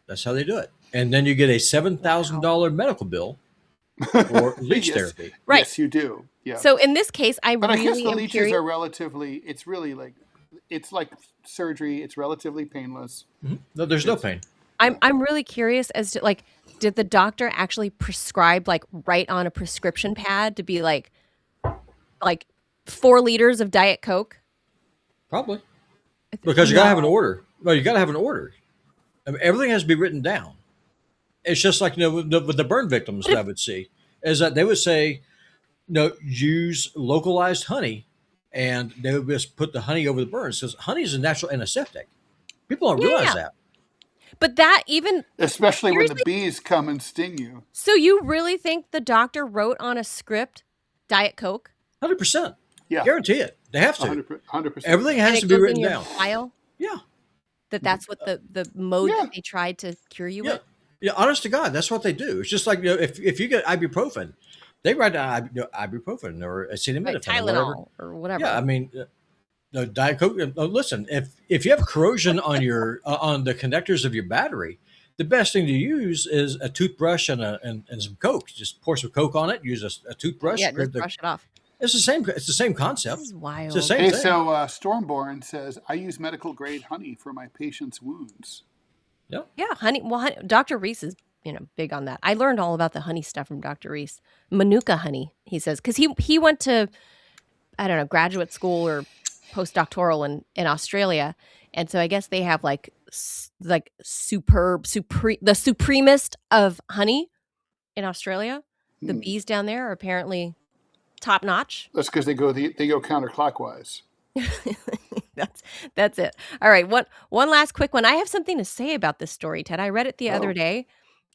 That's how they do it. And then you get a $7,000 medical bill for leech Yes. therapy. Right. Yes, you do. Yeah. So in this case, I But I guess really the am leeches curious. are relatively. It's really it's like surgery. It's relatively painless. No, there's no pain. I'm really curious as to did the doctor actually prescribe write on a prescription pad to be like 4 liters of Diet Coke? Probably. Because you got to have an order. Well, you got to have an order. I mean, everything has to be written down. It's just like, with the burn victims that I would see, is that they would say, use localized honey, and they would just put the honey over the burns because honey is a natural antiseptic. People don't realize that. But that even Especially when the Seriously? bees come and sting you. so, you really think the doctor wrote on a script Diet Coke 100%. Yeah. Guarantee it. They have to. 100%. Everything and has it to be goes in written your down. file? Yeah. That's what the mode Yeah. that they tried to cure you Yeah. with. Yeah. Honest to God, that's what they do. It's just like, if you get ibuprofen, they write down ibuprofen or acetaminophen or whatever. Tylenol or whatever. Yeah, I mean, Diet Coke. Listen, if you have corrosion on your on the connectors of your battery, the best thing to use is a toothbrush and some Coke. Just pour some Coke on it. Use a toothbrush. Yeah, just brush it off. It's the same. It's the same concept. This is wild. It's the same Hey, thing. so Stormborn says, I use medical grade honey for my patients' wounds. Yeah, honey. Well, Dr. Reese is big on that. I learned all about the honey stuff from Dr. Reese. Manuka honey, he says, because he went to, I don't know, graduate school or postdoctoral in Australia, and so I guess they have like the supremest of honey in Australia. The bees down there are apparently top notch. That's because they go counterclockwise. That's it. All right, one last quick one. I have something to say about this story, Ted. I read it the other day,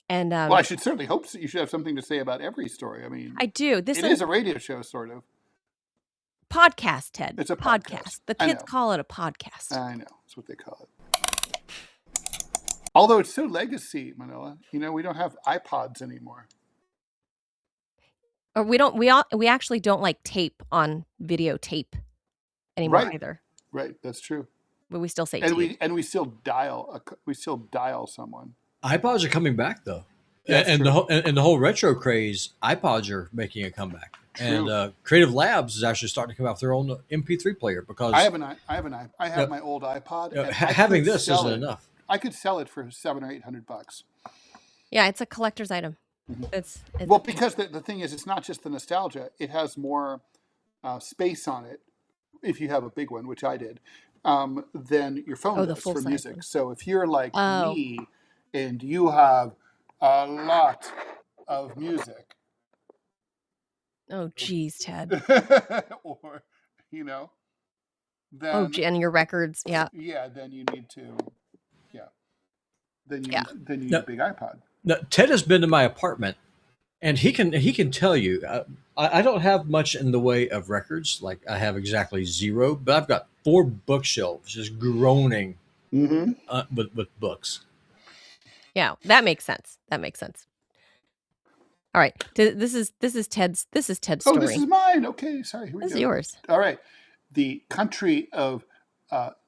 and well, I should certainly hope so. You should have something to say about every story. I mean, I do. It is a radio show, sort of. Podcast, Ted. It's a podcast. The kids call it a podcast. I know. That's what they call it. Although it's so legacy, Manila. You know, we don't have iPods anymore. Or we actually don't like tape on videotape anymore either. Right, that's true. But we still say tape. And we still dial someone. iPods are coming back though. And the whole retro craze, iPods are making a comeback. True. And Creative Labs is actually starting to come out with their own MP3 player because I have my old iPod. And having this isn't enough. I could sell it for $700 or $800. Yeah, it's a collector's item. Mm-hmm. It's well, because the thing is, it's not just the nostalgia. It has more space on it, if you have a big one, which I did, than your phone does for music. One. So if you're like me and you have a lot of music. Oh, geez, Ted. Or, you know. Then, and your records, yeah. Yeah, then you need to, Then you need a big iPod. Now, Ted has been to my apartment, and he can tell you, I don't have much in the way of records. Like I have exactly 0, but I've got 4 bookshelves just groaning with books. Yeah, that makes sense. All right, this is Ted's story. Oh, this is mine. Okay, sorry. Here we go. This is yours. All right, the country of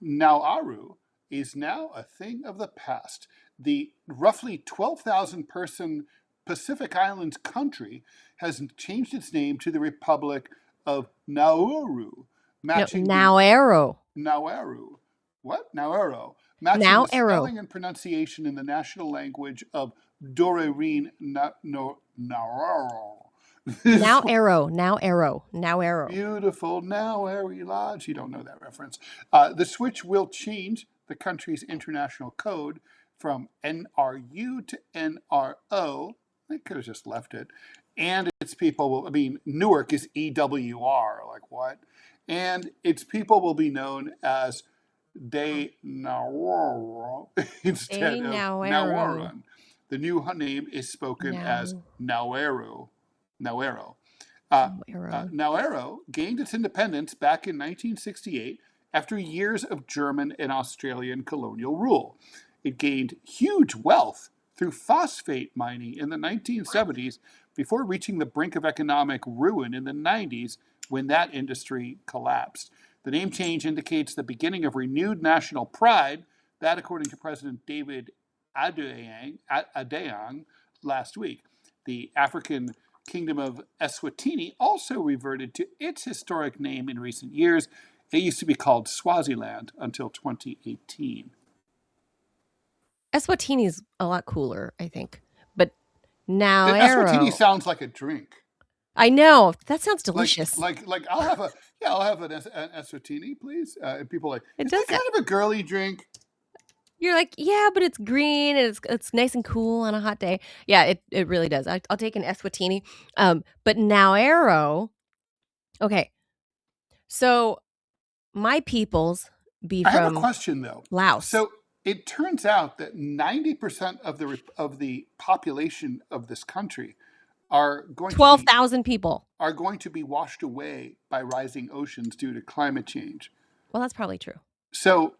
Nauru is now a thing of the past. The roughly 12,000 person Pacific Islands country has changed its name to the Republic of Nauru, matching Nauru. What? Nauru. Matching the spelling and pronunciation in the national language of Doreen Nauru. Nauru. Beautiful Nauru Lodge. You don't know that reference. The switch will change the country's international code from NRU to NRO. They could have just left it. And its people will, Newark is EWR, like what? And its people will be known as De Nauru instead of Nauruan. The new name is spoken as Nauru. Nauru gained its independence back in 1968 after years of German and Australian colonial rule. It gained huge wealth through phosphate mining in the 1970s before reaching the brink of economic ruin in the 90s when that industry collapsed. The name change indicates the beginning of renewed national pride, that according to President David Adeyang last week. The African Kingdom of Eswatini also reverted to its historic name in recent years. It used to be called Swaziland until 2018. Eswatini is a lot cooler, I think. But now Eswatini sounds like a drink. I know. That sounds delicious. Like I'll have an Eswatini, please. And people are like, it is does that kind of a girly drink? You're like, yeah, but it's green and it's nice and cool on a hot day. Yeah, it really does. I'll take an Eswatini. But Nauru, okay. So my peoples be from. I have a question though. Laos. So it turns out that 90% of the population of this country are going 12,000 people are going to be washed away by rising oceans due to climate change. Well, that's probably true. So,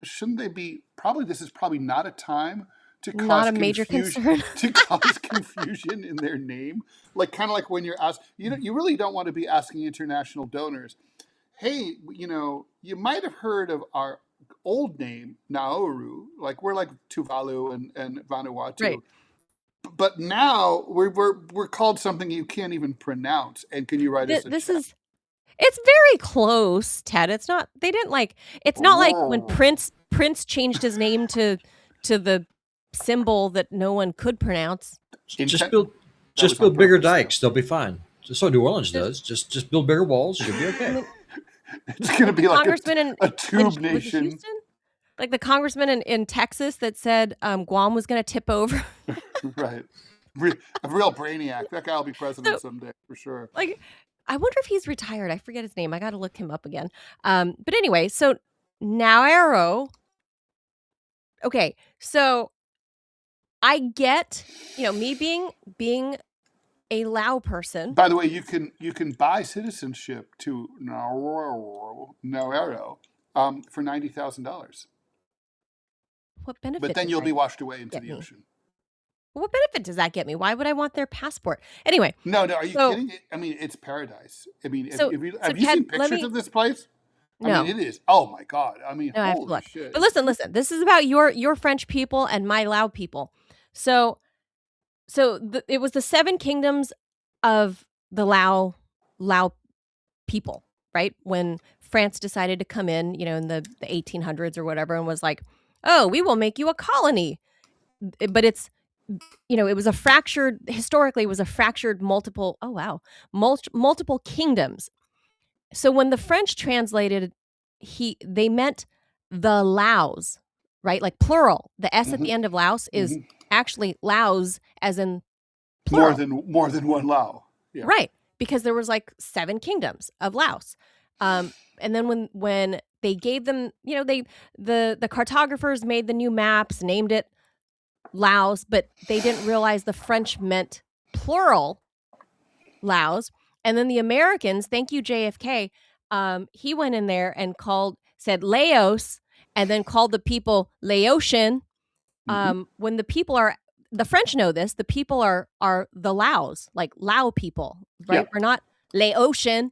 shouldn't they be? This is probably not a time to cause not a major concern to cause confusion in their name. Kind of like when you're asked, you really don't want to be asking international donors, hey, you might have heard of our old name Nauru, like we're like Tuvalu and Vanuatu. Right. But now we're called something you can't even pronounce. And can you write us a check? It's very close, Ted. It's not. They didn't like. It's not like when Prince changed his name to the symbol that no one could pronounce. Just build bigger dikes. They'll be fine. That's what New Orleans does. Just build bigger walls. You'll be okay. It's going to be like congressman a tube was it nation. Houston? Like the congressman in Texas that said Guam was going to tip over. Right. A real brainiac. That guy will be president So, someday for sure. like, I wonder if he's retired. I forget his name. I got to look him up again. But anyway, so now Arrow. Okay, so I get, me being a Lao person. By the way, you can buy citizenship to Navarro for $90,000. What benefit? But then you'll be washed away into the me? ocean. What benefit does that get me? Why would I want their passport? Anyway. No, are you kidding? I mean, it's paradise. I mean, have you Ted, seen pictures of this place? No. I mean, it is. Oh my God. I mean, no, holy shit. But listen. This is about your French people and my Lao people. So it was the 7 kingdoms of the Lao people, right? When France decided to come in, in the 1800s or whatever, and was like, oh, we will make you a colony. But it's, it was historically it was a fractured multiple kingdoms. So when the French translated, they meant the Laos, right? Like plural. The S at the end of Laos is actually Laos as in plural. More than one Lao. Yeah. Right. Because there was like 7 kingdoms of Laos. And then when they gave them, the cartographers made the new maps, named it Laos, but they didn't realize the French meant plural Laos. And then the Americans, thank you, JFK, he went in there and said Laos, and then called the people Laotian. When the French know this, the people are the Laos, like Lao people, right? Yeah. We're not Laotian,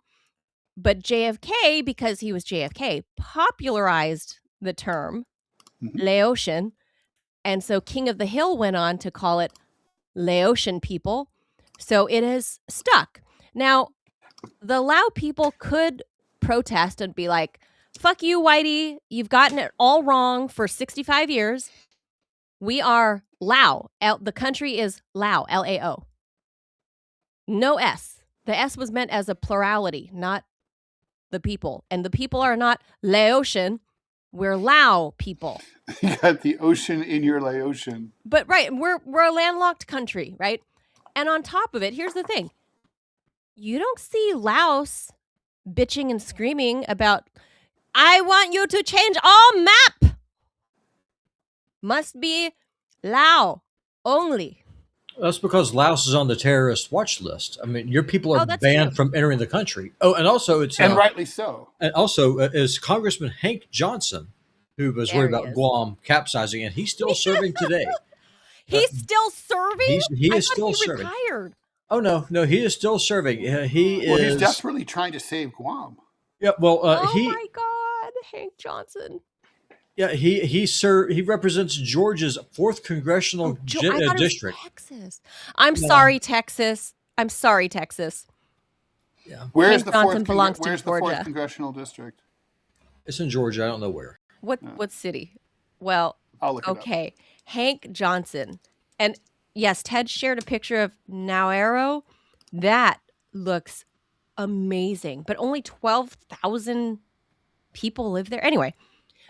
but JFK, because he was JFK, popularized the term Laotian. And so King of the Hill went on to call it Laotian people. So it has stuck. Now, the Lao people could protest and be like, fuck you, Whitey. You've gotten it all wrong for 65 years. We are Lao. The country is Lao, L-A-O. No S. The S was meant as a plurality, not the people. And the people are not Laotian. We're Lao people. You got the ocean in your Laotian. But right, we're a landlocked country, right? And on top of it, here's the thing. You don't see Laos bitching and screaming about, I want you to change all map. Must be Lao only. That's because Laos is on the terrorist watch list. I mean, your people are banned from entering the country. Oh, and also it's and rightly so. And also is Congressman Hank Johnson, who was worried about Guam capsizing, and he's still serving today. He's still serving? He is still serving. Retired. Oh no, he is still serving. He's desperately trying to save Guam. Yeah, well, my God, Hank Johnson. Yeah, he represents Georgia's 4th congressional district. Texas. I'm sorry, Texas. Yeah. Where's Hank Johnson belongs to Where's Georgia. the 4th congressional district? It's in Georgia. I don't know where. What city? Well, I'll look it up. Hank Johnson. And yes, Ted shared a picture of Navarro. That looks amazing. But only 12,000 people live there. Anyway,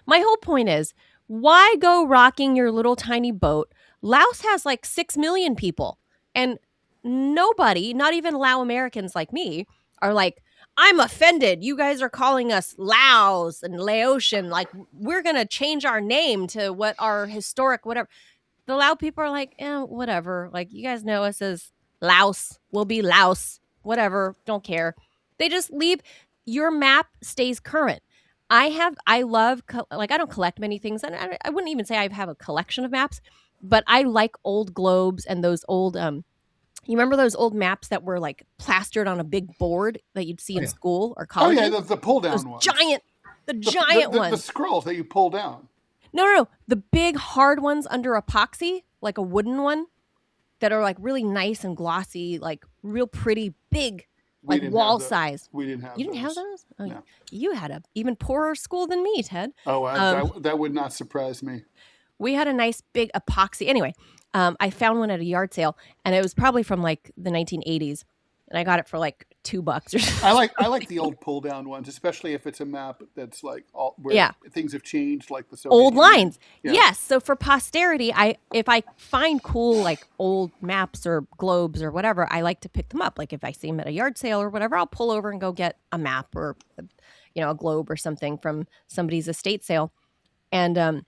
my whole point is, why go rocking your little tiny boat? Laos has like 6 million people. And nobody, not even Lao Americans like me, are like, I'm offended. You guys are calling us Laos and Laotian. Like, we're going to change our name to what our historic whatever. The Lao people are like, whatever. Like, you guys know us as Laos. We'll be Laos. Whatever. Don't care. They just leave. Your map stays current. I don't collect many things. And I wouldn't even say I have a collection of maps, but I like old globes and those old, you remember those old maps that were like plastered on a big board that you'd see in school or college? Oh yeah, the pull down ones. The giant ones. The scrolls that you pull down. No. The big hard ones under epoxy, like a wooden one, that are like really nice and glossy, like real pretty, big, like wall size. We didn't have. You didn't have those? Oh, no. You had a even poorer school than me, Ted. Oh, that would not surprise me. We had a nice big epoxy. Anyway, I found one at a yard sale, and it was probably from like the 1980s. and I got it for like $2 or something. I like the old pull down ones, especially if it's a map that's like where Yeah. things have changed, like the Soviet Old Union. lines. Yeah. Yes. So for posterity, if I find cool like old maps or globes or whatever, I like to pick them up. Like if I see them at a yard sale or whatever, I'll pull over and go get a map or a globe or something from somebody's estate sale. And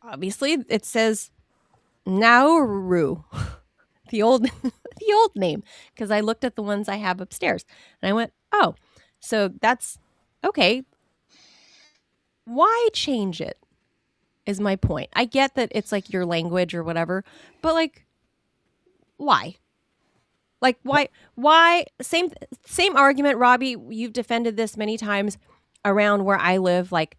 obviously it says Nauru, the old name, because I looked at the ones I have upstairs and I went, oh, so that's okay. Why change it is my point. I get that it's like your language or whatever, but like, why? Like, why? Same argument, Robby. You've defended this many times around where I live, like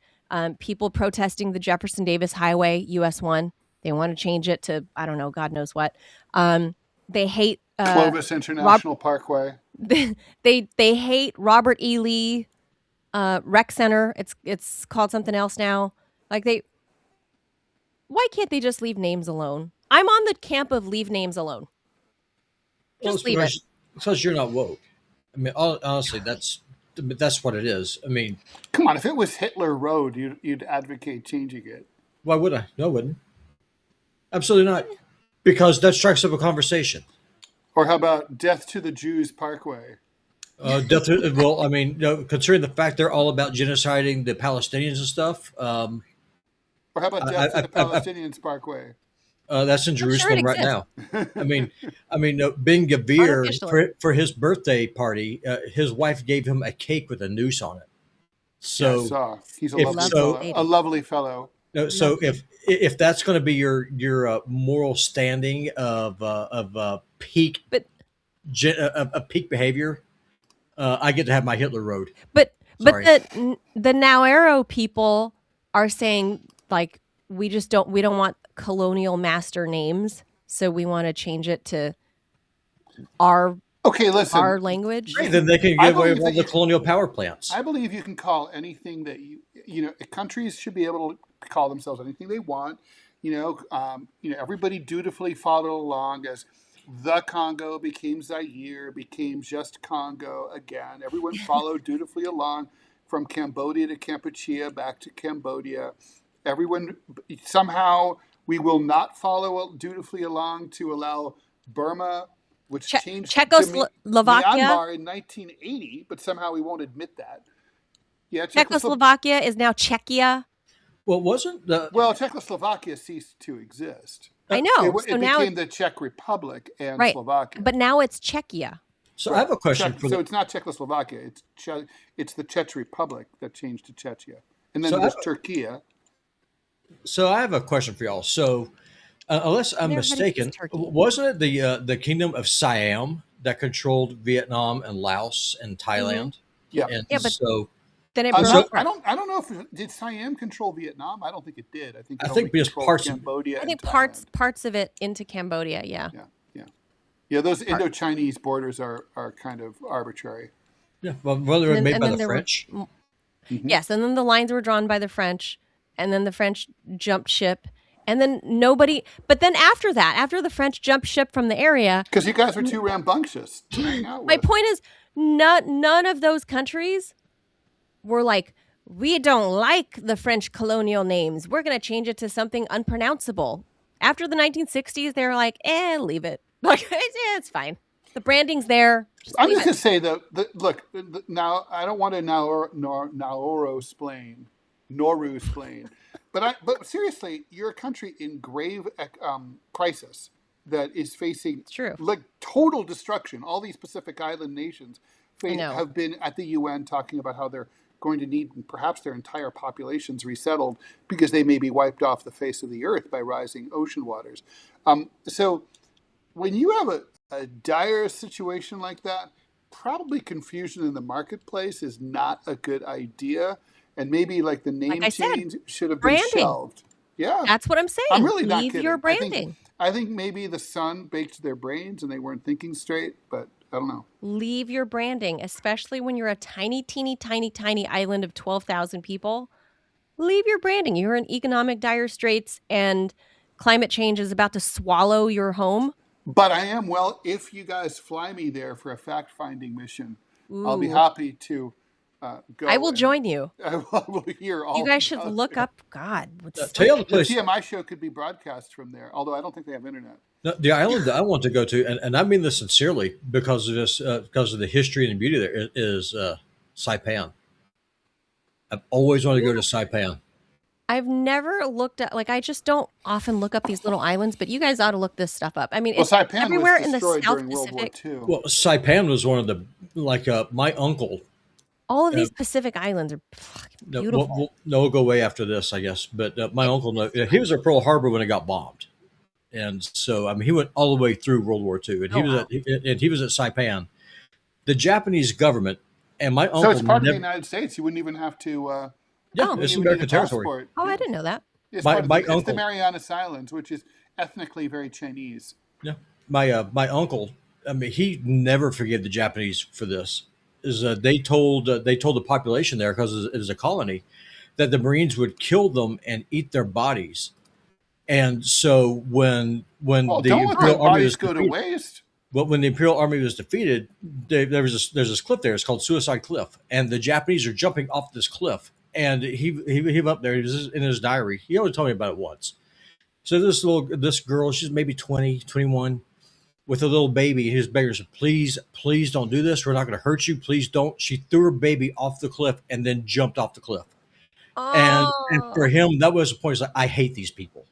people protesting the Jefferson Davis Highway, US 1. They want to change it to, I don't know, God knows what. They hate Clovis International Parkway. They hate Robert E. Lee Rec Center. It's called something else now. Like why can't they just leave names alone? I'm on the camp of leave names alone. Just leave it. Because you're not woke. I mean, honestly, that's what it is. I mean, come on, if it was Hitler Road, you'd advocate changing it. Why would I? No, I wouldn't. Absolutely not. Because that strikes up a conversation. Or how about Death to the Jews Parkway? Well, I mean, considering the fact they're all about genociding the Palestinians and stuff. Or how about Death to the Palestinians Parkway? That's in Jerusalem right now. I mean, Ben Gavir for his birthday party, his wife gave him a cake with a noose on it. So yeah, he's a lovely fellow. No, so if that's going to be your moral standing of peak behavior, I get to have my Hitler Road. But the Now Arrow people are saying like we don't want colonial master names, so we want to change it to our language. Great, then they can get away with all the colonial power plants. I believe you can call anything that countries should be able to call themselves anything they want. Everybody dutifully followed along as the Congo became Zaire, became just Congo again. Everyone followed dutifully along from Cambodia to Kampuchea, back to Cambodia. Everyone, somehow we will not follow dutifully along to allow Burma, which changed Czechoslovakia Myanmar in 1980, but somehow we won't admit that. Yeah, Czechoslovakia is now Czechia. Well, Czechoslovakia ceased to exist. I know. It became the Czech Republic and Slovakia. But now it's Czechia. So I have a question. So it's not Czechoslovakia. It's the Czech Republic that changed to Czechia. And then there's Turkey. So I have a question for y'all. So unless I'm mistaken, wasn't it the Kingdom of Siam that controlled Vietnam and Laos and Thailand? Mm-hmm. Yeah. But so then it I don't know if did Siam control Vietnam. I don't think it did. I think because parts Cambodia. I think parts of it into Cambodia. Yeah. Those Indo-Chinese borders are kind of arbitrary. Yeah, well, they were made by the French. Yes, and then the lines were drawn by the French, and then the French jumped ship, and then nobody. But then after the French jumped ship from the area, because you guys were too rambunctious to hang out with. My point is, none of those countries were like, we don't like the French colonial names. We're going to change it to something unpronounceable. After the 1960s, they were like, leave it. Like, it's fine. The branding's there. I'm just going to say, though, look, now I don't want to Nauru-splain, but seriously, you're a country in grave crisis that is facing like total destruction. All these Pacific Island nations have been at the UN talking about how they're going to need perhaps their entire populations resettled because they may be wiped off the face of the earth by rising ocean waters. So when you have a dire situation like that, probably confusion in the marketplace is not a good idea. And maybe like the name change should have been shelved. Yeah. That's what I'm saying. I'm really not kidding. Leave your branding. I think maybe the sun baked their brains and they weren't thinking straight, but I don't know. Leave your branding, especially when you're a tiny, teeny, tiny, tiny island of 12,000 people. Leave your branding. You're in economic dire straits and climate change is about to swallow your home. But I am, well, if you guys fly me there for a fact-finding mission, I'll be Ooh. happy to go. I will and join you. I will hear all You guys should about look it. up. God, what's Tell you the The place, TMI show could be broadcast from there, although I don't think they have internet. the island that I want to go to, and I mean this sincerely because of this, because of the history and the beauty there, is Saipan. I've always wanted to go to Saipan. I've never looked at, like, I just don't often look up these little islands, but you guys ought to look this stuff up. I mean, Well, it's Saipan everywhere was in the destroyed South during World War Pacific. II. Well, Saipan was one of the, like, my uncle. All of these Pacific islands are fucking beautiful. We'll go way after this, I guess. But my uncle, he was at Pearl Harbor when it got bombed, and so I mean, he went all the way through World War II, and he was at Saipan. The Japanese government and my uncle. So it's part of the United States. You wouldn't even have to. It's American territory. Passport. Oh, I didn't know that. It's, My it's the uncle. Marianas Islands, which is ethnically very Chinese. Yeah, my uncle. I mean, he never forgave the Japanese for this. They told the population there, because it was a colony, that the Marines would kill them and eat their bodies. And so when Well, the don't let Imperial their Army bodies was go to defeated, waste. but when the Imperial Army was defeated, there's this cliff there. It's called Suicide Cliff, and the Japanese are jumping off this cliff. And he went up there. He was in his diary. He only told me about it once. So this girl, she's maybe 20, 21, with a little baby. His beggar said, please don't do this. We're not going to hurt you. Please don't. She threw her baby off the cliff and then jumped off the cliff. And for him, that was the point. He's like, I hate these people.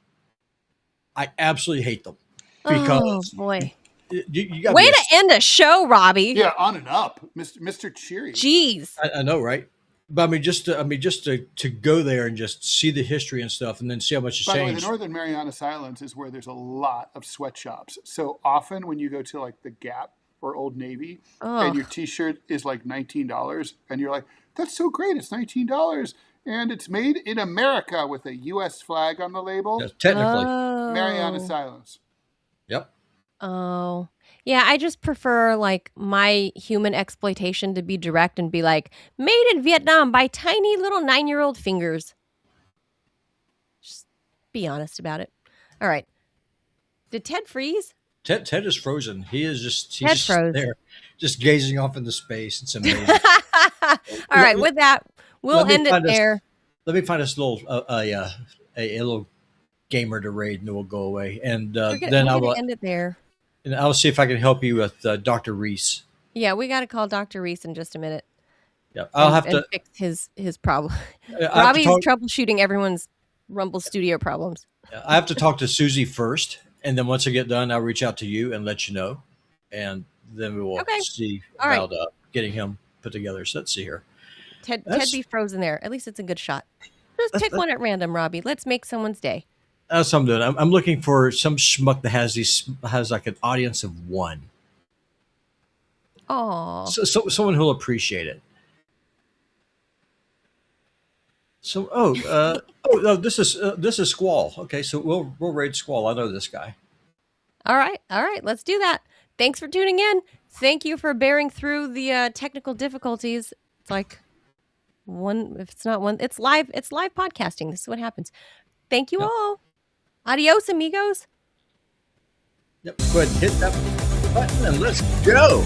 I absolutely hate them. Because boy. you got Way to end a show, Robby. Yeah, on and up, Mr. Cheery. Jeez. I know, right? But I mean, just to go there and just see the history and stuff, and then see how much has By the way, changed. the Northern Marianas Islands is where there's a lot of sweatshops. So often when you go to like the Gap or Old Navy and your T-shirt is like $19, and you're like, that's so great, it's $19, and it's made in America with a U.S. flag on the label. Yeah, technically, Marianas Islands. yep. Oh. Yeah, I just prefer like my human exploitation to be direct and be like, made in Vietnam by tiny little 9-year-old fingers. Just be honest about it. All right. Did Ted freeze? Ted is frozen. He's just froze. there, just gazing off into space. It's amazing. All right, with that, we'll end it there. Let me find us a little gamer to raid, and then we'll go away. And then I'll end it there. And I'll see if I can help you with Dr. Reese. Yeah, we got to call Dr. Reese in just a minute. Yeah, I'll have to fix his problem. I'll Robby's troubleshooting everyone's Rumble Studio problems. I have to talk to Susie first, and then once I get done, I'll reach out to you and let you know, and then we will see about getting him put together. So let's see here. Ted be frozen there. At least it's a good shot. Just pick one at random, Robby. Let's make someone's day. That's what I'm doing. I'm looking for some schmuck that has like an audience of 1. Oh, So someone who'll appreciate it. So no, this is Squall. Okay, so we'll raid Squall. I know this guy. All right, let's do that. Thanks for tuning in. Thank you for bearing through the technical difficulties. It's like it's live podcasting. This is what happens. Thank you all. Adios, amigos. Yep. Go ahead and hit that button and let's go.